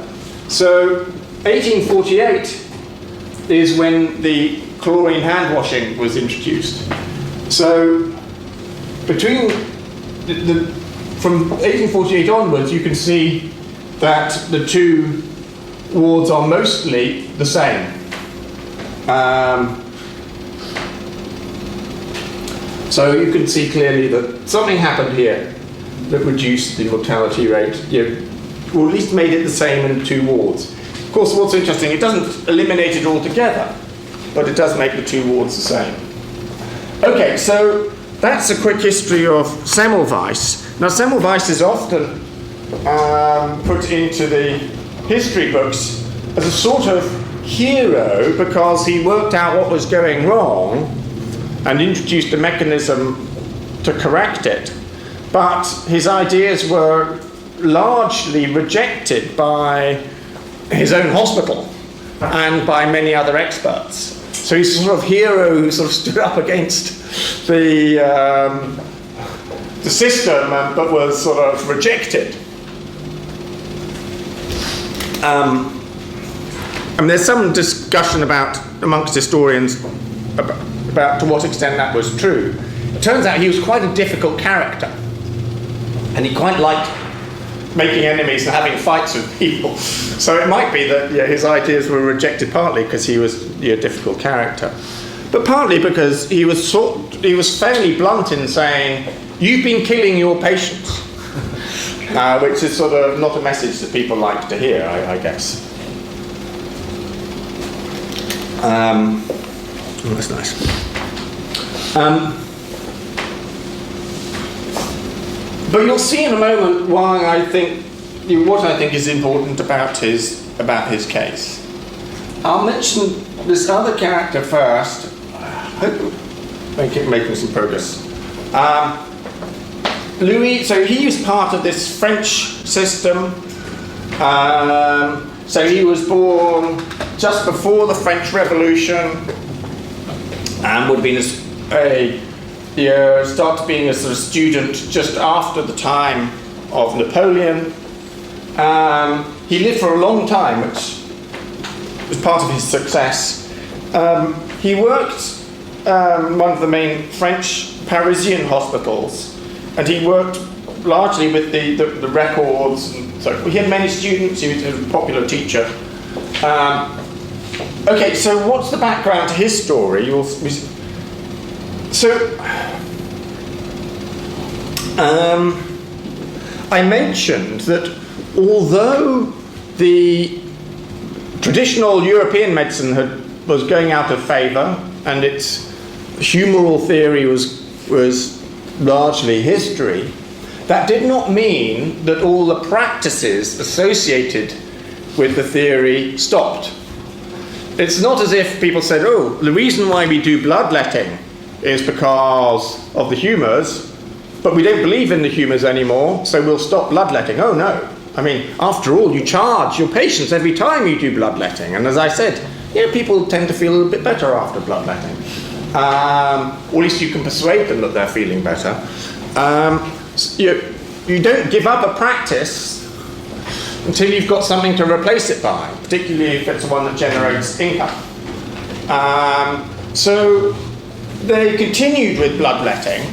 So 1848 is when the chlorine hand washing was introduced. So between from 1848 onwards, you can see that the two wards are mostly the same. So you can see clearly that something happened here that reduced the mortality rate, or at least made it the same in the two wards. Of course, what's interesting, it doesn't eliminate it altogether, but it does make the two wards the same. Okay, so that's a quick history of Semmelweis. Now, Semmelweis is often put into the history books as a sort of hero because he worked out what was going wrong and introduced a mechanism to correct it. But his ideas were largely rejected by his own hospital and by many other experts. So he's a sort of hero who sort of stood up against the system, but was sort of rejected. And there's some discussion amongst historians about to what extent that was true. It turns out he was quite a difficult character, and he quite liked making enemies and having fights with people. So it might be that his ideas were rejected partly because he was a difficult character, but partly because he was fairly blunt in saying, "You've been killing your patients," which is sort of not a message that people like to hear, I guess. That's nice. But you'll see in a moment why what I think is important about his case. I'll mention this other character first. I hope making some progress. Louis, so he was part of this French system. So he was born just before the French Revolution, and would have been started being a sort of student just after the time of Napoleon. He lived for a long time, which was part of his success. He worked one of the main French Parisian hospitals, and he worked largely with the records. And so he had many students. He was a popular teacher. Okay, so what's the background to his story? I mentioned that although the traditional European medicine was going out of favour, and its humoral theory was largely history, that did not mean that all the practices associated with the theory stopped. It's not as if people said, oh, the reason why we do bloodletting is because of the humours, but we don't believe in the humours anymore, so we'll stop bloodletting. Oh no. I mean, after all, you charge your patients every time you do bloodletting. And as I said, people tend to feel a little bit better after bloodletting. Or at least you can persuade them that they're feeling better. You don't give up a practice until you've got something to replace it by, particularly if it's one that generates income. So they continued with bloodletting.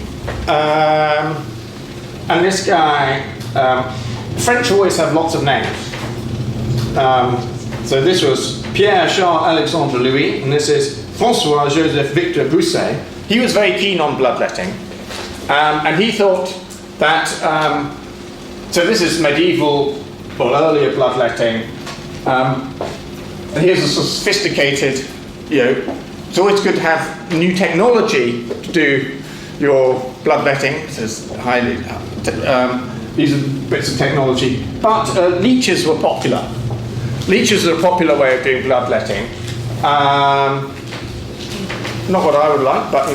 And this guy, French always have lots of names. So this was Pierre Charles Alexandre Louis, and this is François Joseph Victor Bousset. He was very keen on bloodletting, and he thought that, so this is medieval or earlier bloodletting, and here's a sophisticated, it's always good to have new technology to do your bloodletting. This is highly, these are bits of technology, but leeches were popular. Leeches are a popular way of doing bloodletting. Not what I would like, but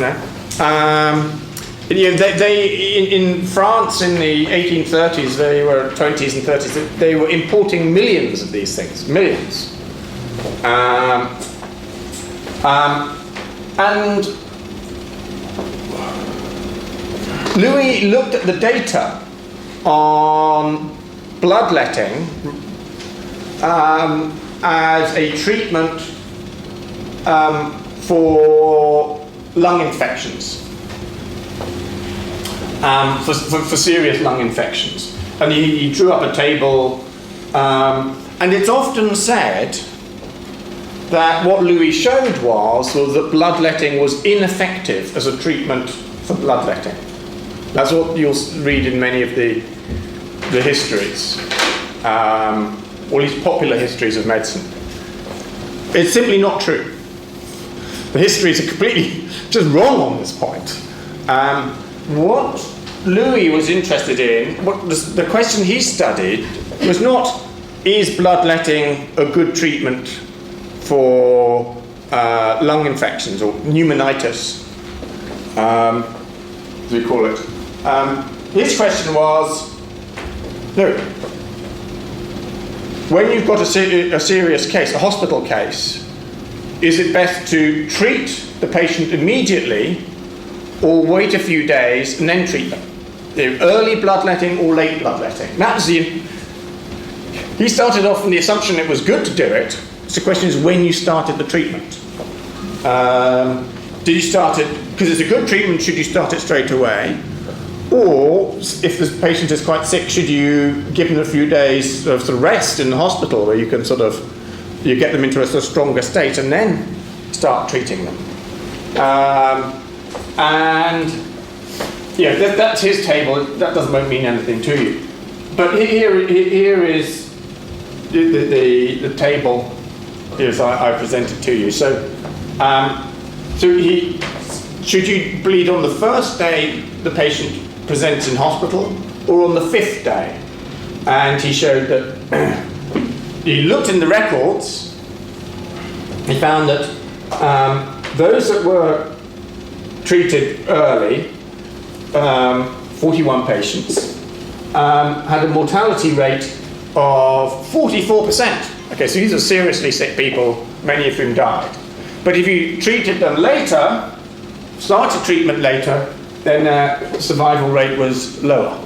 in France in the 1830s, they were 20s and 30s. They were importing millions of these things, millions. And Louis looked at the data on bloodletting as a treatment for lung infections, for serious lung infections. And he drew up a table, and it's often said that what Louis showed was that bloodletting was ineffective as a treatment for bloodletting. That's what you'll read in many of the histories, or these popular histories of medicine. It's simply not true. The histories are completely just wrong on this point. What Louis was interested in, the question he studied was not, is bloodletting a good treatment for lung infections or pneumonitis, as we call it. His question was, no, when you've got a serious case, a hospital case, is it best to treat the patient immediately or wait a few days and then treat them? Early bloodletting or late bloodletting? That was he started off from the assumption it was good to do it. So the question is when you started the treatment. Did you start it, because it's a good treatment, should you start it straight away? Or, if the patient is quite sick, should you give them a few days of sort of rest in the hospital where you can you get them into a sort of stronger state and then start treating them? That's his table. That doesn't mean anything to you. But here is the table as I presented to you. So should you bleed on the first day the patient presents in hospital, or on the 5th day? And he showed that he looked in the records. He found that those that were treated early, 41 patients, had a mortality rate of 44%. Okay, so these are seriously sick people, many of whom died. But if you treated them later, started treatment later, then their survival rate was lower.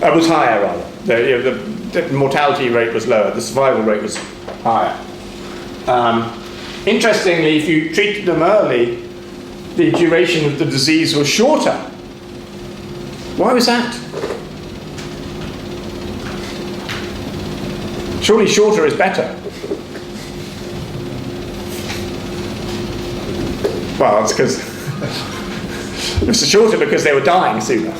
Was higher rather. The mortality rate was lower. The survival rate was higher. Interestingly, if you treated them early, the duration of the disease was shorter. Why was that? Surely shorter is better. Well, it's because it's shorter because they were dying sooner.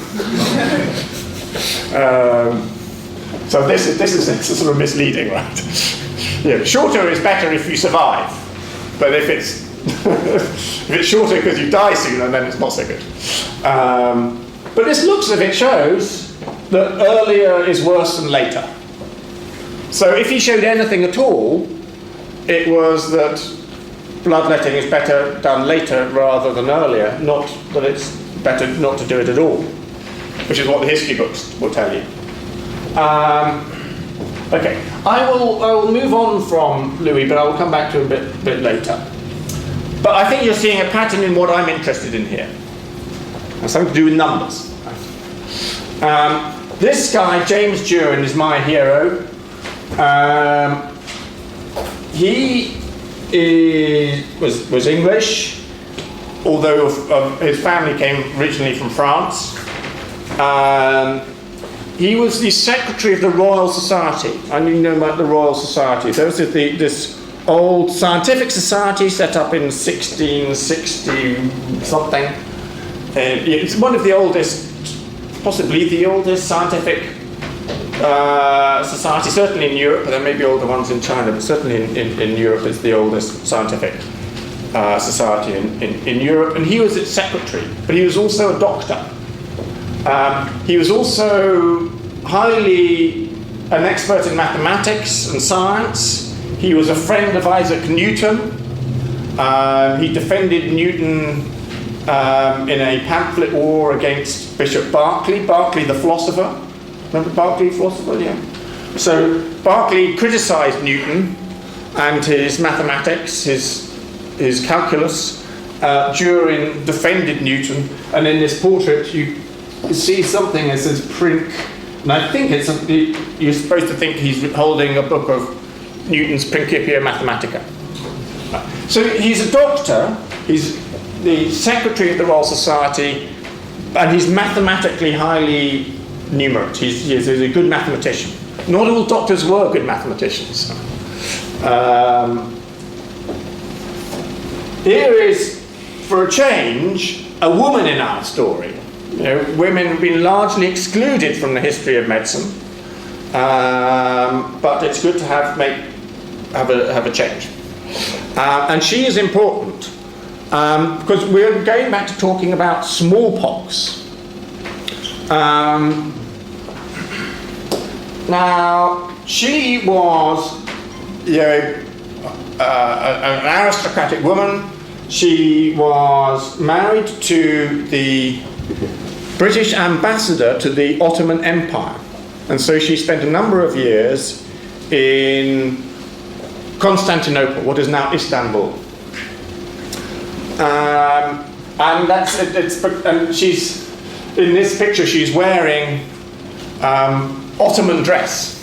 So this is sort of misleading, right? Yeah, shorter is better if you survive, but if it's if it's shorter because you die sooner, then it's not so good. But this looks as if it shows that earlier is worse than later. So if he showed anything at all, it was that bloodletting is better done later rather than earlier, not that it's better not to do it at all, which is what the history books will tell you. Okay, I will move on from Louis, but I will come back to it a bit later. But I think you're seeing a pattern in what I'm interested in here. It has something to do with numbers. This guy, James Duren, is my hero. He was English, although his family came originally from France. He was the secretary of the Royal Society. I know you know about the Royal Society. So this is this old scientific society set up in 1660 something. It's one of the oldest, possibly the oldest scientific society, certainly in Europe, but there may be older ones in China, but certainly in Europe it's the oldest scientific society in Europe. And he was its secretary, but he was also a doctor. He was also highly an expert in mathematics and science. He was a friend of Isaac Newton. He defended Newton in a pamphlet war against Bishop Berkeley the philosopher. Remember Berkeley, philosopher? Yeah. So Berkeley criticised Newton and his mathematics, his calculus. Duren defended Newton, and in this portrait you see something that says Prink, and I think you're supposed to think he's holding a book of Newton's Principia Mathematica. So he's a doctor, he's the secretary of the Royal Society, and he's mathematically highly numerate. He's a good mathematician. Not all doctors were good mathematicians. Here is, for a change, a woman in our story. You know, women have been largely excluded from the history of medicine, but it's good to have a change. And she is important because we're going back to talking about smallpox. Now, she was, an aristocratic woman. She was married to the British ambassador to the Ottoman Empire, and so she spent a number of years in Constantinople, what is now Istanbul. And she's in this picture. She's wearing Ottoman dress,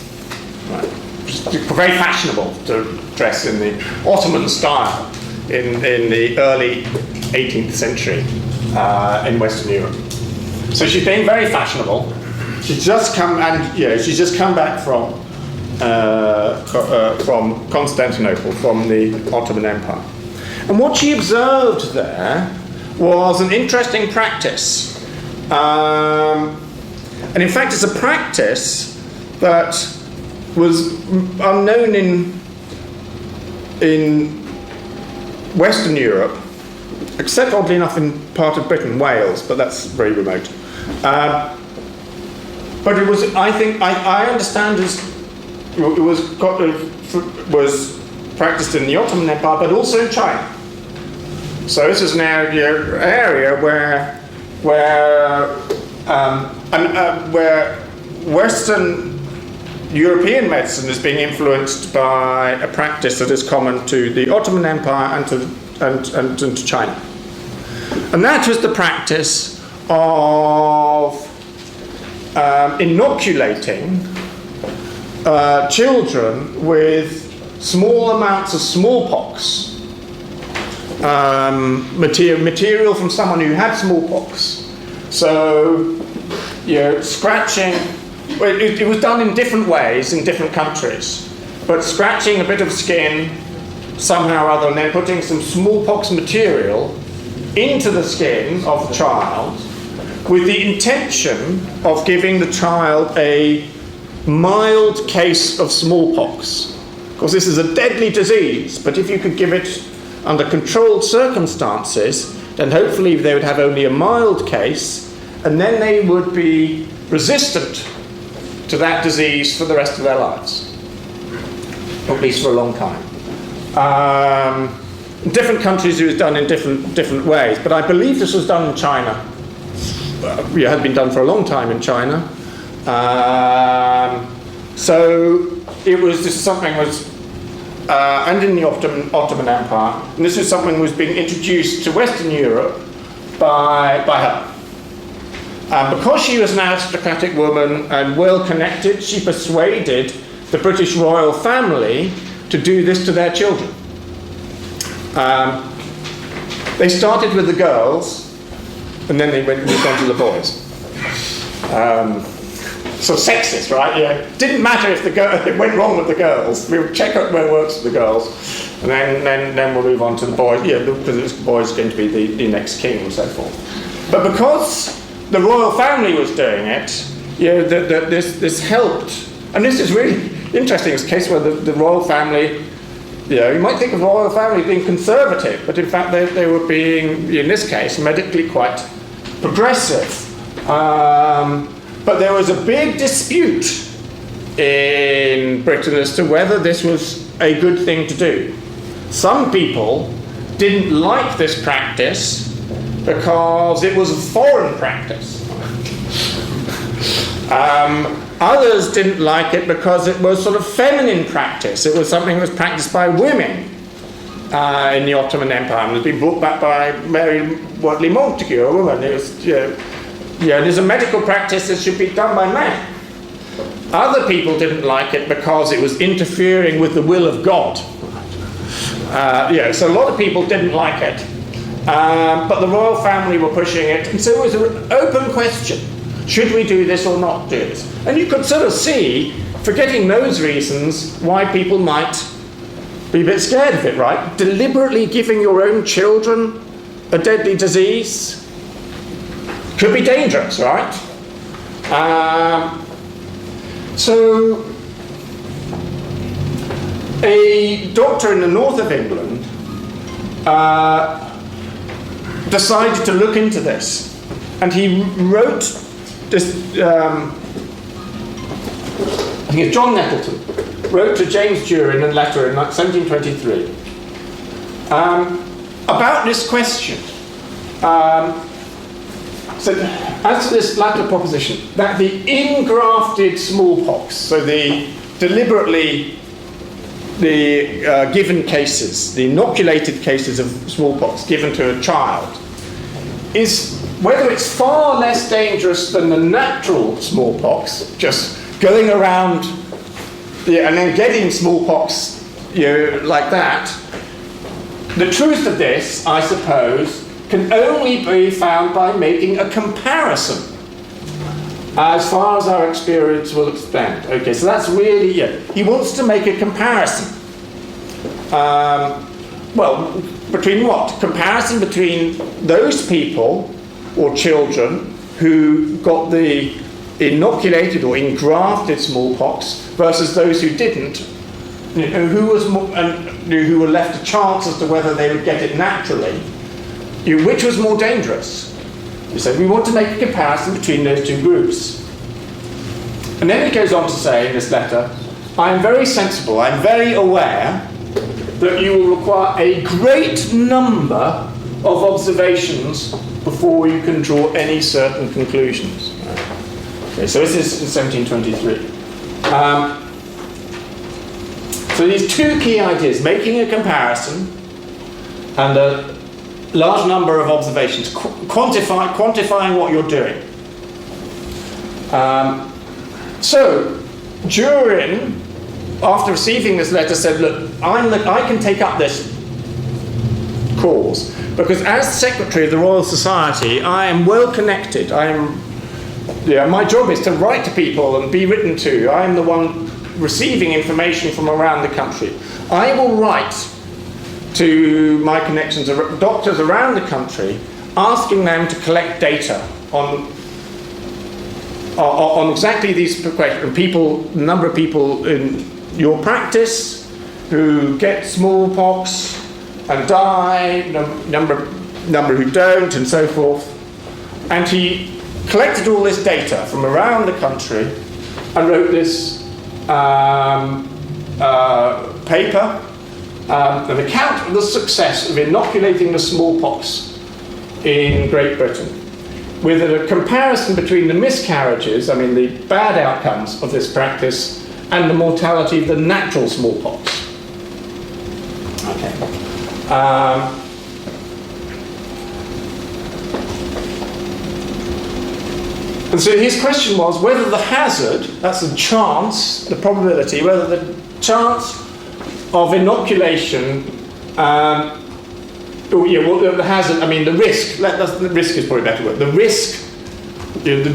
right? It's very fashionable to dress in the Ottoman style in the early 18th century in Western Europe. So she's been very fashionable. She's just come back from Constantinople, from the Ottoman Empire. And what she observed there was an interesting practice. And in fact, it's a practice that was unknown in Western Europe, except oddly enough in part of Britain, Wales, but that's very remote. But it was, I understand, it was practiced in the Ottoman Empire, but also in China. So this is an area where Western European medicine is being influenced by a practice that is common to the Ottoman Empire and to China. And that was the practice of inoculating children with small amounts of smallpox material from someone who had smallpox. So, scratching, well, it was done in different ways in different countries, but scratching a bit of skin somehow or other and then putting some smallpox material into the skin of the child with the intention of giving the child a mild case of smallpox. Of course, this is a deadly disease, but if you could give it under controlled circumstances, then hopefully they would have only a mild case, and then they would be resistant to that disease for the rest of their lives, or at least for a long time. In different countries it was done in different ways, but I believe this was done in China. It had been done for a long time in China. So it was just something was, and in the Ottoman Empire, and this was something that was being introduced to Western Europe by her. Because she was an aristocratic woman and well connected, she persuaded the British royal family to do this to their children. They started with the girls, and then they moved on to the boys. So sexist, right? Yeah. Didn't matter if it went wrong with the girls. We would check out where it works with the girls, and then we'll move on to the boys. Yeah, because the boys are going to be the next king and so forth. But because the royal family was doing it, this helped. And this is really interesting. It's a case where the royal family, you might think of the royal family being conservative, but in fact they were being, in this case, medically quite progressive. But there was a big dispute in Britain as to whether this was a good thing to do. Some people didn't like this practice because it was a foreign practice. Others didn't like it because it was sort of feminine practice. It was something that was practiced by women in the Ottoman Empire, and it had been brought back by Mary Wortley Montagu, a woman. It was, there's a medical practice that should be done by men. Other people didn't like it because it was interfering with the will of God. So a lot of people didn't like it. But the royal family were pushing it, and so it was an open question. Should we do this or not do this? And you could sort of see, forgetting those reasons, why people might be a bit scared of it, right? Deliberately giving your own children a deadly disease could be dangerous, right? So a doctor in the north of England decided to look into this, and he wrote this, I think it's John Nettleton, wrote to James Durin a letter in 1723 about this question. So as to this latter proposition, that the ingrafted smallpox, so the deliberately given cases, the inoculated cases of smallpox given to a child, is whether it's far less dangerous than the natural smallpox, just going around and then getting smallpox, like that. The truth of this, I suppose, can only be found by making a comparison, as far as our experience will extend. Okay, so that's really, he wants to make a comparison. Between what? Comparison between those people or children who got the inoculated or engrafted smallpox versus those who didn't, who were left a chance as to whether they would get it naturally. Which was more dangerous? He said, we want to make a comparison between those two groups. And then he goes on to say in this letter, I am very sensible, I am very aware that you will require a great number of observations before you can draw any certain conclusions. Okay, so this is in 1723. So these two key ideas, making a comparison and a large number of observations, quantifying what you're doing. So, after receiving this letter, said, look, I can take up this cause, because as Secretary of the Royal Society, I am well connected. My job is to write to people and be written to. I am the one receiving information from around the country. I will write to my connections, doctors around the country, asking them to collect data on exactly these questions. Number of people in your practice who get smallpox and die, number who don't, and so forth. And he collected all this data from around the country and wrote this paper, an account of the success of inoculating the smallpox in Great Britain, with a comparison between the miscarriages, the bad outcomes of this practice, and the mortality of the natural smallpox. Okay. And so his question was whether the hazard, that's the chance, the probability, whether the chance of inoculation, the hazard, the risk, the risk is probably a better word, the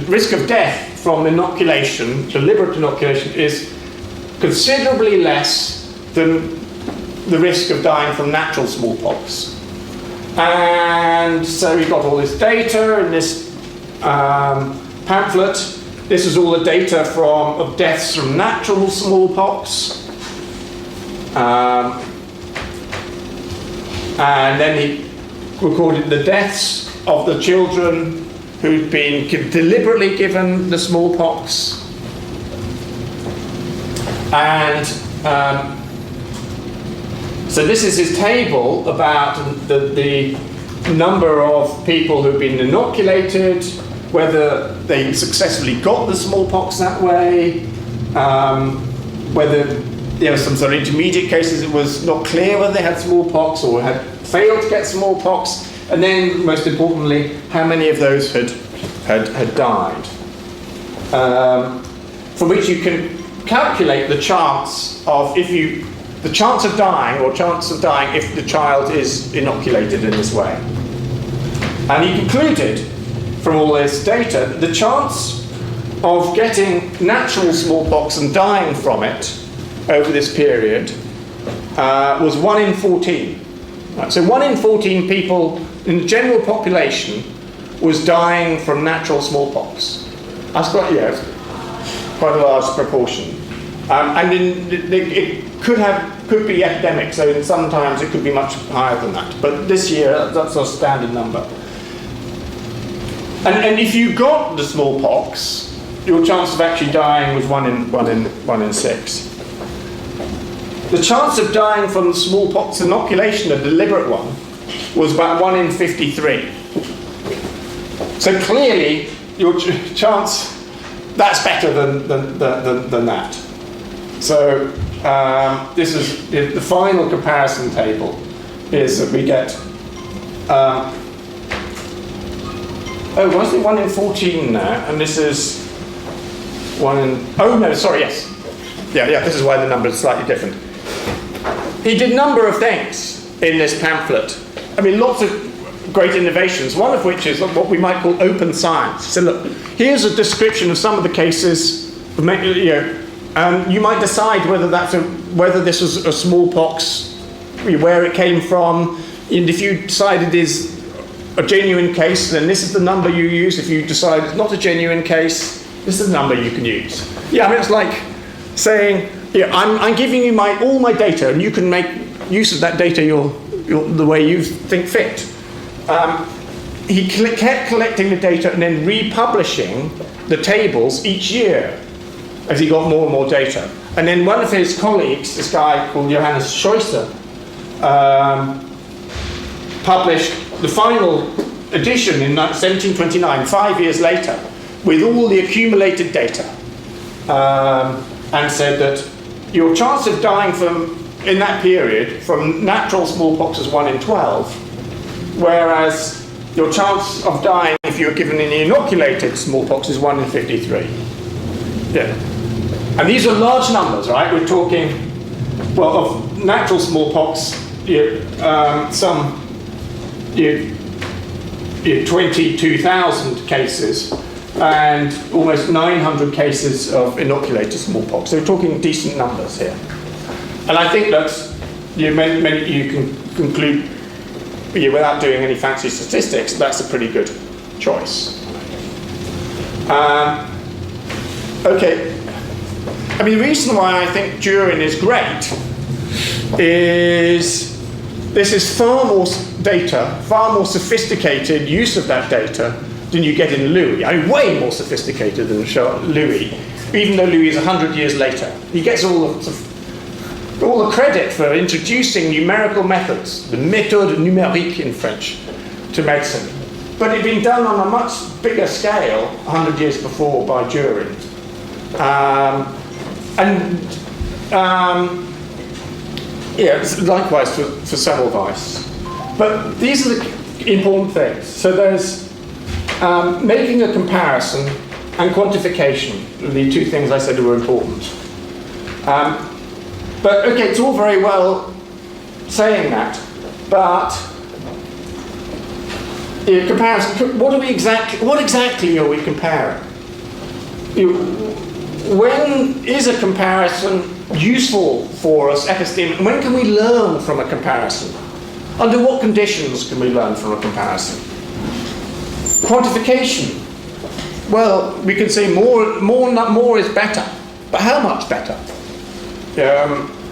risk of death from inoculation, deliberate inoculation, is considerably less than the risk of dying from natural smallpox. And so he got all this data in this pamphlet. This is all the data of deaths from natural smallpox. And then he recorded the deaths of the children who'd been deliberately given the smallpox. And so this is his table about the number of people who've been inoculated, whether they successfully got the smallpox that way, whether there were some sort of intermediate cases it was not clear whether they had smallpox or had failed to get smallpox, and then most importantly, how many of those had died. From which you can calculate the chance of the chance of dying if the child is inoculated in this way. And he concluded from all this data that the chance of getting natural smallpox and dying from it over this period was 1 in 14. Right, so 1 in 14 people in the general population was dying from natural smallpox. That's quite a large proportion. And it could be epidemic, so sometimes it could be much higher than that. But this year, that's a standard number. And if you got the smallpox, your chance of actually dying was 1 in 6. The chance of dying from the smallpox inoculation, a deliberate one, was about 1 in 53. So clearly, your chance, that's better than that. So this is the final comparison table is that we get, was it 1 in 14 now? And this is 1 in, yes. Yeah, this is why the number is slightly different. He did a number of things in this pamphlet. Lots of great innovations, one of which is what we might call open science. So look, here's a description of some of the cases, you might decide whether this was a smallpox, where it came from, and if you decide it is a genuine case, then this is the number you use. If you decide it's not a genuine case, this is the number you can use. It's like saying, I'm giving you all my data, and you can make use of that data the way you think fit. He kept collecting the data and then republishing the tables each year as he got more and more data. And then one of his colleagues, this guy called Johannes Scheusser, published the final edition in 1729, 5 years later, with all the accumulated data, and said that your chance of dying in that period from natural smallpox is 1 in 12, whereas your chance of dying if you were given an inoculated smallpox is 1 in 53. Yeah. And these are large numbers, right? We're talking, well, of natural smallpox, some 22,000 cases and almost 900 cases of inoculated smallpox. So we're talking decent numbers here. And I think that you can conclude, without doing any fancy statistics, that's a pretty good choice. Okay. I mean, the reason why I think Durin is great is this is far more data, far more sophisticated use of that data than you get in Louis. I mean, way more sophisticated than Louis, even though Louis is 100 years later. He gets all the credit for introducing numerical methods, the méthode numérique in French, to medicine. But it had been done on a much bigger scale 100 years before by Durin. Likewise for Semmelweis. But these are the important things. So there's making a comparison and quantification, the two things I said were important. But okay, it's all very well saying that, but comparison. What exactly are we comparing? When is a comparison useful for us epistemic? When can we learn from a comparison? Under what conditions can we learn from a comparison? Quantification. Well, we can say more is better, but how much better?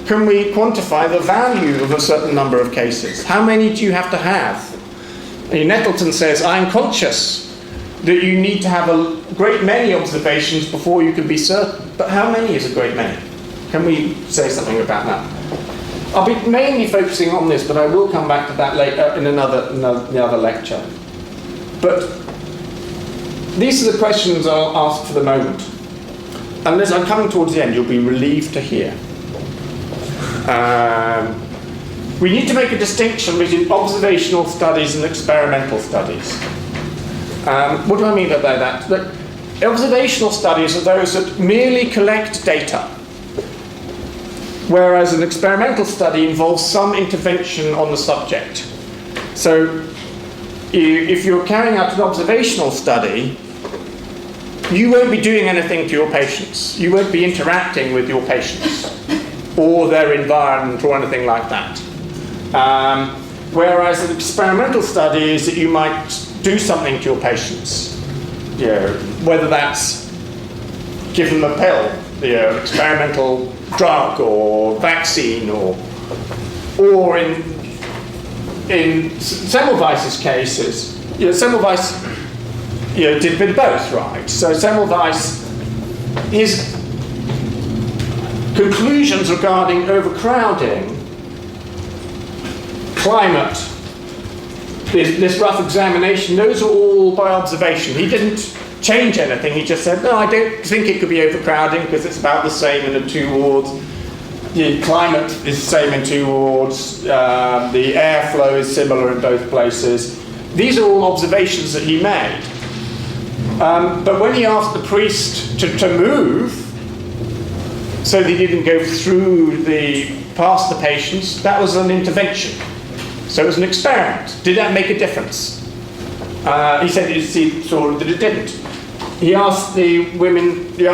Can we quantify the value of a certain number of cases? How many do you have to have? Nettleton says, I'm conscious that you need to have a great many observations before you can be certain. But how many is a great many? Can we say something about that? I'll be mainly focusing on this, but I will come back to that later in another lecture. But these are the questions I'll ask for the moment. And as I'm coming towards the end, you'll be relieved to hear. We need to make a distinction between observational studies and experimental studies. What do I mean by that? That observational studies are those that merely collect data, whereas an experimental study involves some intervention on the subject. So if you're carrying out an observational study, you won't be doing anything to your patients. You won't be interacting with your patients or their environment or anything like that. Whereas an experimental study is that you might do something to your patients. Whether that's give them a pill, experimental drug or vaccine, or in Semmelweis's cases, Semmelweis did a bit of both, right? So Semmelweis, his conclusions regarding overcrowding, climate, this rough examination, those are all by observation. He didn't change anything. He just said, no, I don't think it could be overcrowding because it's about the same in the two wards. The climate is the same in two wards. The airflow is similar in both places. These are all observations that he made. But when he asked the priest to move, so that he didn't go through past the patients, that was an intervention. So it was an experiment. Did that make a difference? He said he saw that it didn't. He asked the women, the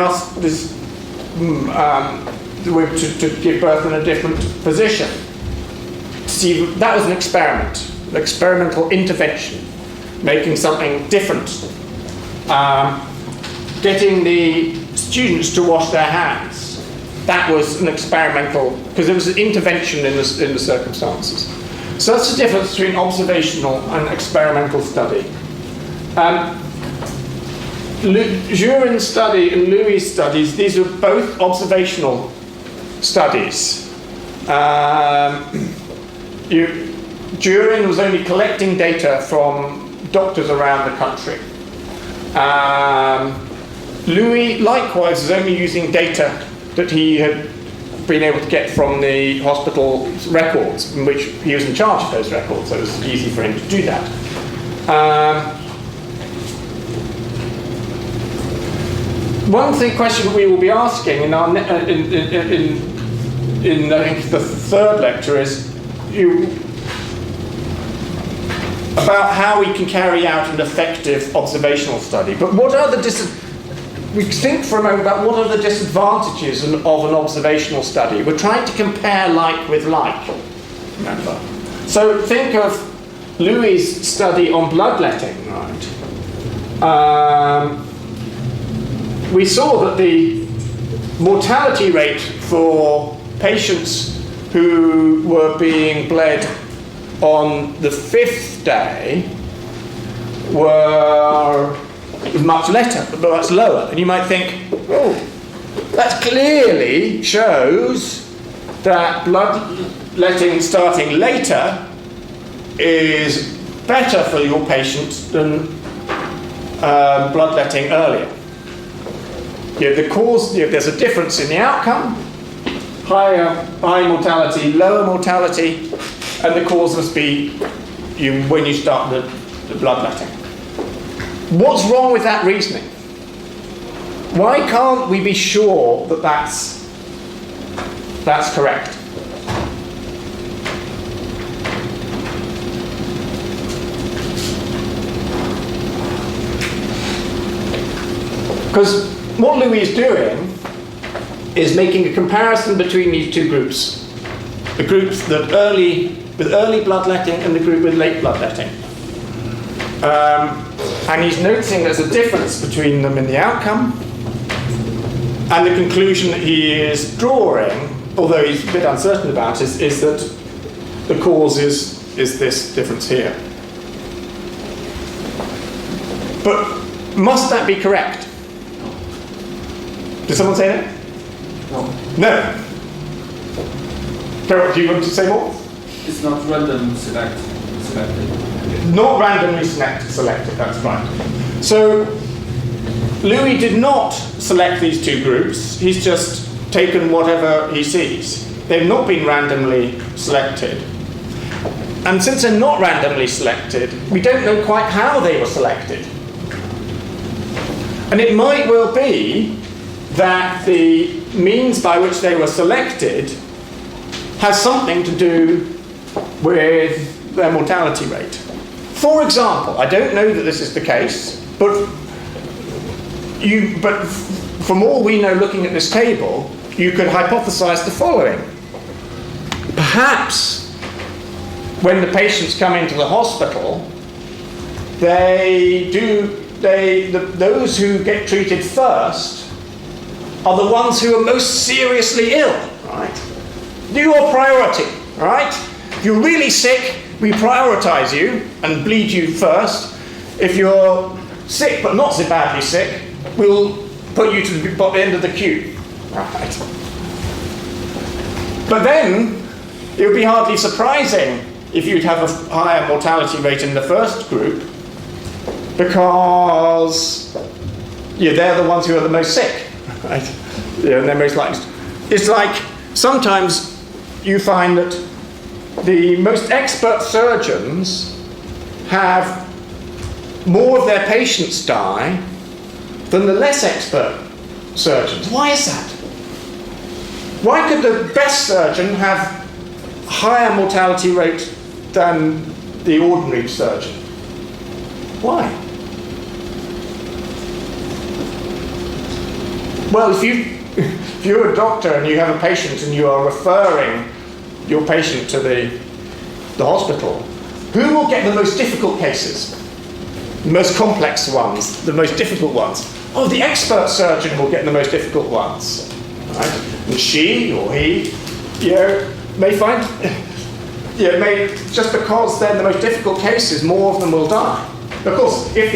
women to give birth in a different position. See, that was an experiment, an experimental intervention, making something different. Getting the students to wash their hands, that was an experimental, because it was an intervention in the circumstances. So that's the difference between observational and experimental study. Durin's study and Louis' studies, these are both observational studies. Durin was only collecting data from doctors around the country. Louis, likewise, was only using data that he had been able to get from the hospital records, in which he was in charge of those records, so it was easy for him to do that. question we will be asking in our in I think the third lecture is about how we can carry out an effective observational study. But what are the we think for a moment about what are the disadvantages of an observational study. We're trying to compare like with like, remember. So think of Louis' study on bloodletting, right? We saw that the mortality rate for patients who were being bled on the 5th day were much lower. And you might think, oh, that clearly shows that bloodletting starting later is better for your patient than bloodletting earlier. The cause, there's a difference in the outcome, high mortality, lower mortality, and the cause must be when you start the bloodletting. What's wrong with that reasoning? Why can't we be sure that that's correct? Because what Louis is doing is making a comparison between these two groups. The groups with early bloodletting and the group with late bloodletting. And he's noticing there's a difference between them in the outcome. And the conclusion that he is drawing, although he's a bit uncertain about, is that the cause is this difference here. But must that be correct? Did someone say that? No. No. Carol, do you want to say more? It's not randomly selected. Not randomly selected, that's right. So Louis did not select these two groups. He's just taken whatever he sees. They've not been randomly selected. And since they're not randomly selected, we don't know quite how they were selected. And it might well be that the means by which they were selected has something to do with their mortality rate. For example, I don't know that this is the case, but from all we know looking at this table, you could hypothesize the following. Perhaps when the patients come into the hospital, those who get treated first are the ones who are most seriously ill, right? Your priority, right? If you're really sick, we prioritize you and bleed you first. If you're sick but not so badly sick, we'll put you to the end of the queue, right? But then, it would be hardly surprising if you'd have a higher mortality rate in the first group, because they're the ones who are the most sick, right? And they're most likely. It's like sometimes you find that the most expert surgeons have more of their patients die than the less expert surgeons. Why is that? Why could the best surgeon have higher mortality rate than the ordinary surgeon? Why? Well, if you're a doctor and you have a patient and you are referring your patient to the hospital, who will get the most difficult cases? The most complex ones, the most difficult ones? Oh, the expert surgeon will get the most difficult ones, right? And she or he, may find, just because they're the most difficult cases, more of them will die. Of course, if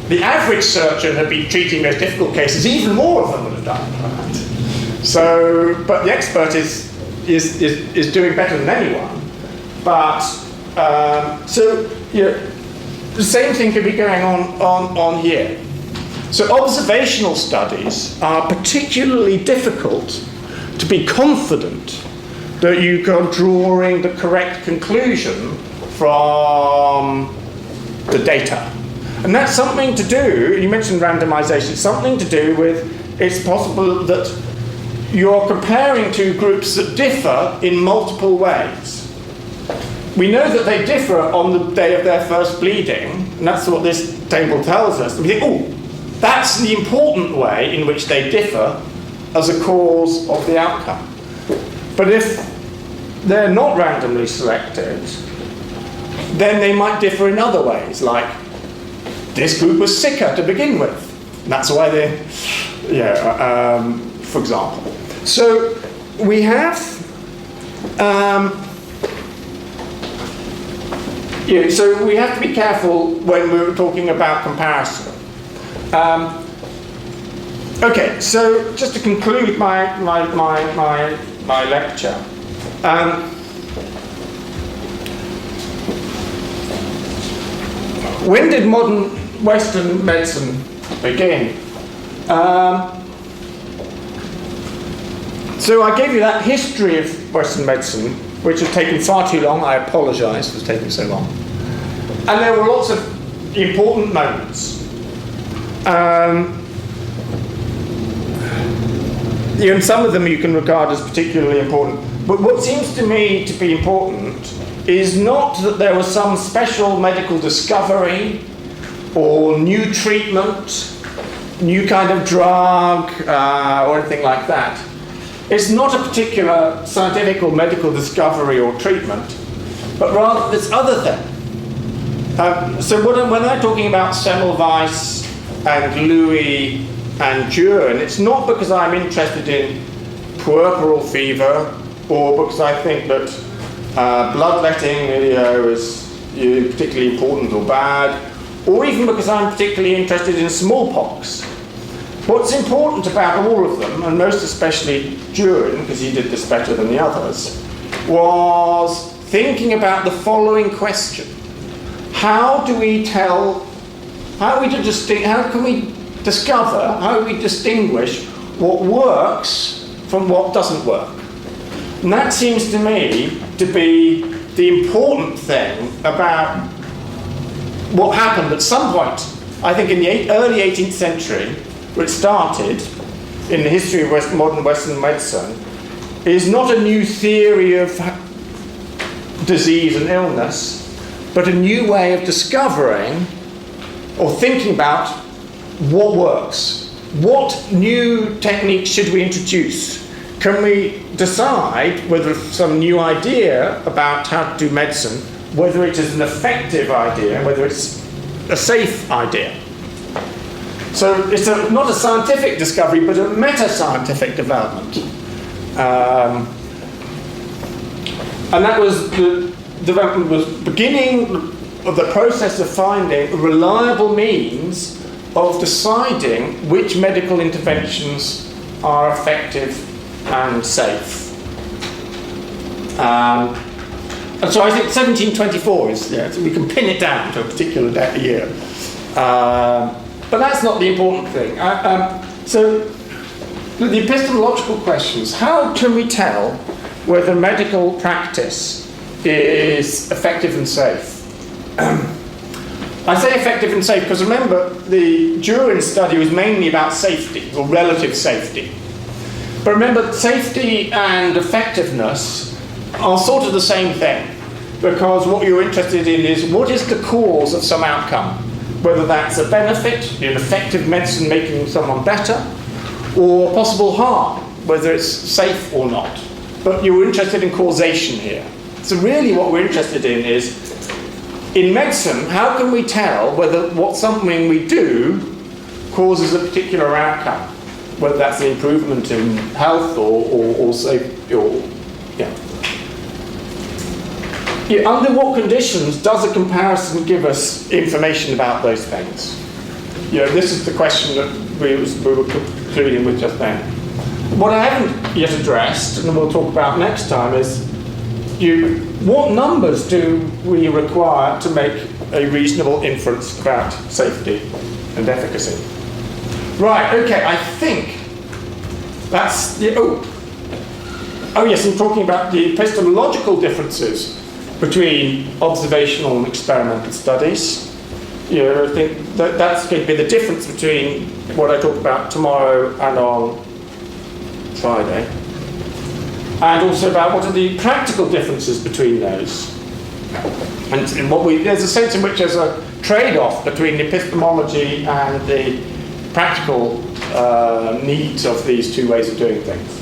the average surgeon had been treating those difficult cases, even more of them would have died, right? So, but the expert is doing better than anyone. But the same thing could be going on here. So observational studies are particularly difficult to be confident that you are drawing the correct conclusion from the data. And that's something to do, you mentioned randomization, something to do with it's possible that you're comparing two groups that differ in multiple ways. We know that they differ on the day of their first bleeding, and that's what this table tells us. And we think, oh, that's the important way in which they differ as a cause of the outcome. But if they're not randomly selected, then they might differ in other ways, like this group was sicker to begin with. And that's why they, for example. So we have, so we have to be careful when we're talking about comparison. Okay, so just to conclude my lecture, when did modern Western medicine begin? So I gave you that history of Western medicine, which has taken far too long. I apologise for taking so long. And there were lots of important moments. And some of them you can regard as particularly important. But what seems to me to be important is not that there was some special medical discovery or new treatment, new kind of drug, or anything like that. It's not a particular scientific or medical discovery or treatment, but rather this other thing. So when I'm talking about Semmelweis and Louis and Duren, it's not because I'm interested in puerperal fever or because I think that bloodletting is particularly important or bad, or even because I'm particularly interested in smallpox. What's important about all of them, and most especially Duren, because he did this better than the others, was thinking about the following question. How can we distinguish what works from what doesn't work? And that seems to me to be the important thing about what happened at some point, I think in the early 18th century, where it started in the history of modern Western medicine, is not a new theory of disease and illness, but a new way of discovering or thinking about what works. What new techniques should we introduce? Can we decide whether some new idea about how to do medicine, whether it is an effective idea, whether it's a safe idea? So it's not a scientific discovery, but a meta-scientific development. And that was the development was beginning of the process of finding a reliable means of deciding which medical interventions are effective and safe. And so I think 1724 is, so we can pin it down to a particular year. But that's not the important thing. So the epistemological questions, how can we tell whether medical practice is effective and safe? I say effective and safe because remember, the Duren study was mainly about safety, or relative safety. But remember, safety and effectiveness are sort of the same thing, because what you're interested in is what is the cause of some outcome, whether that's a benefit, an effective medicine making someone better, or possible harm, whether it's safe or not. But you're interested in causation here. So really what we're interested in is, in medicine, how can we tell whether something we do causes a particular outcome, whether that's an improvement in health or safety, or under what conditions does a comparison give us information about those things? This is the question that we were concluding with just then. What I haven't yet addressed, and we'll talk about next time, is what numbers do we require to make a reasonable inference about safety and efficacy? Right, okay, I think that's the... Oh yes, I'm talking about the epistemological differences between observational and experimental studies. I think that's going to be the difference between what I talk about tomorrow and on Friday, and also about what are the practical differences between those. And there's a sense in which there's a trade-off between the epistemology and the practical needs of these two ways of doing things.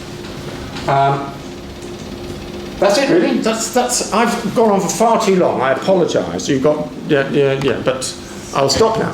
That's it, really. That's. I've gone on for far too long. I apologise. You've got, but I'll stop now.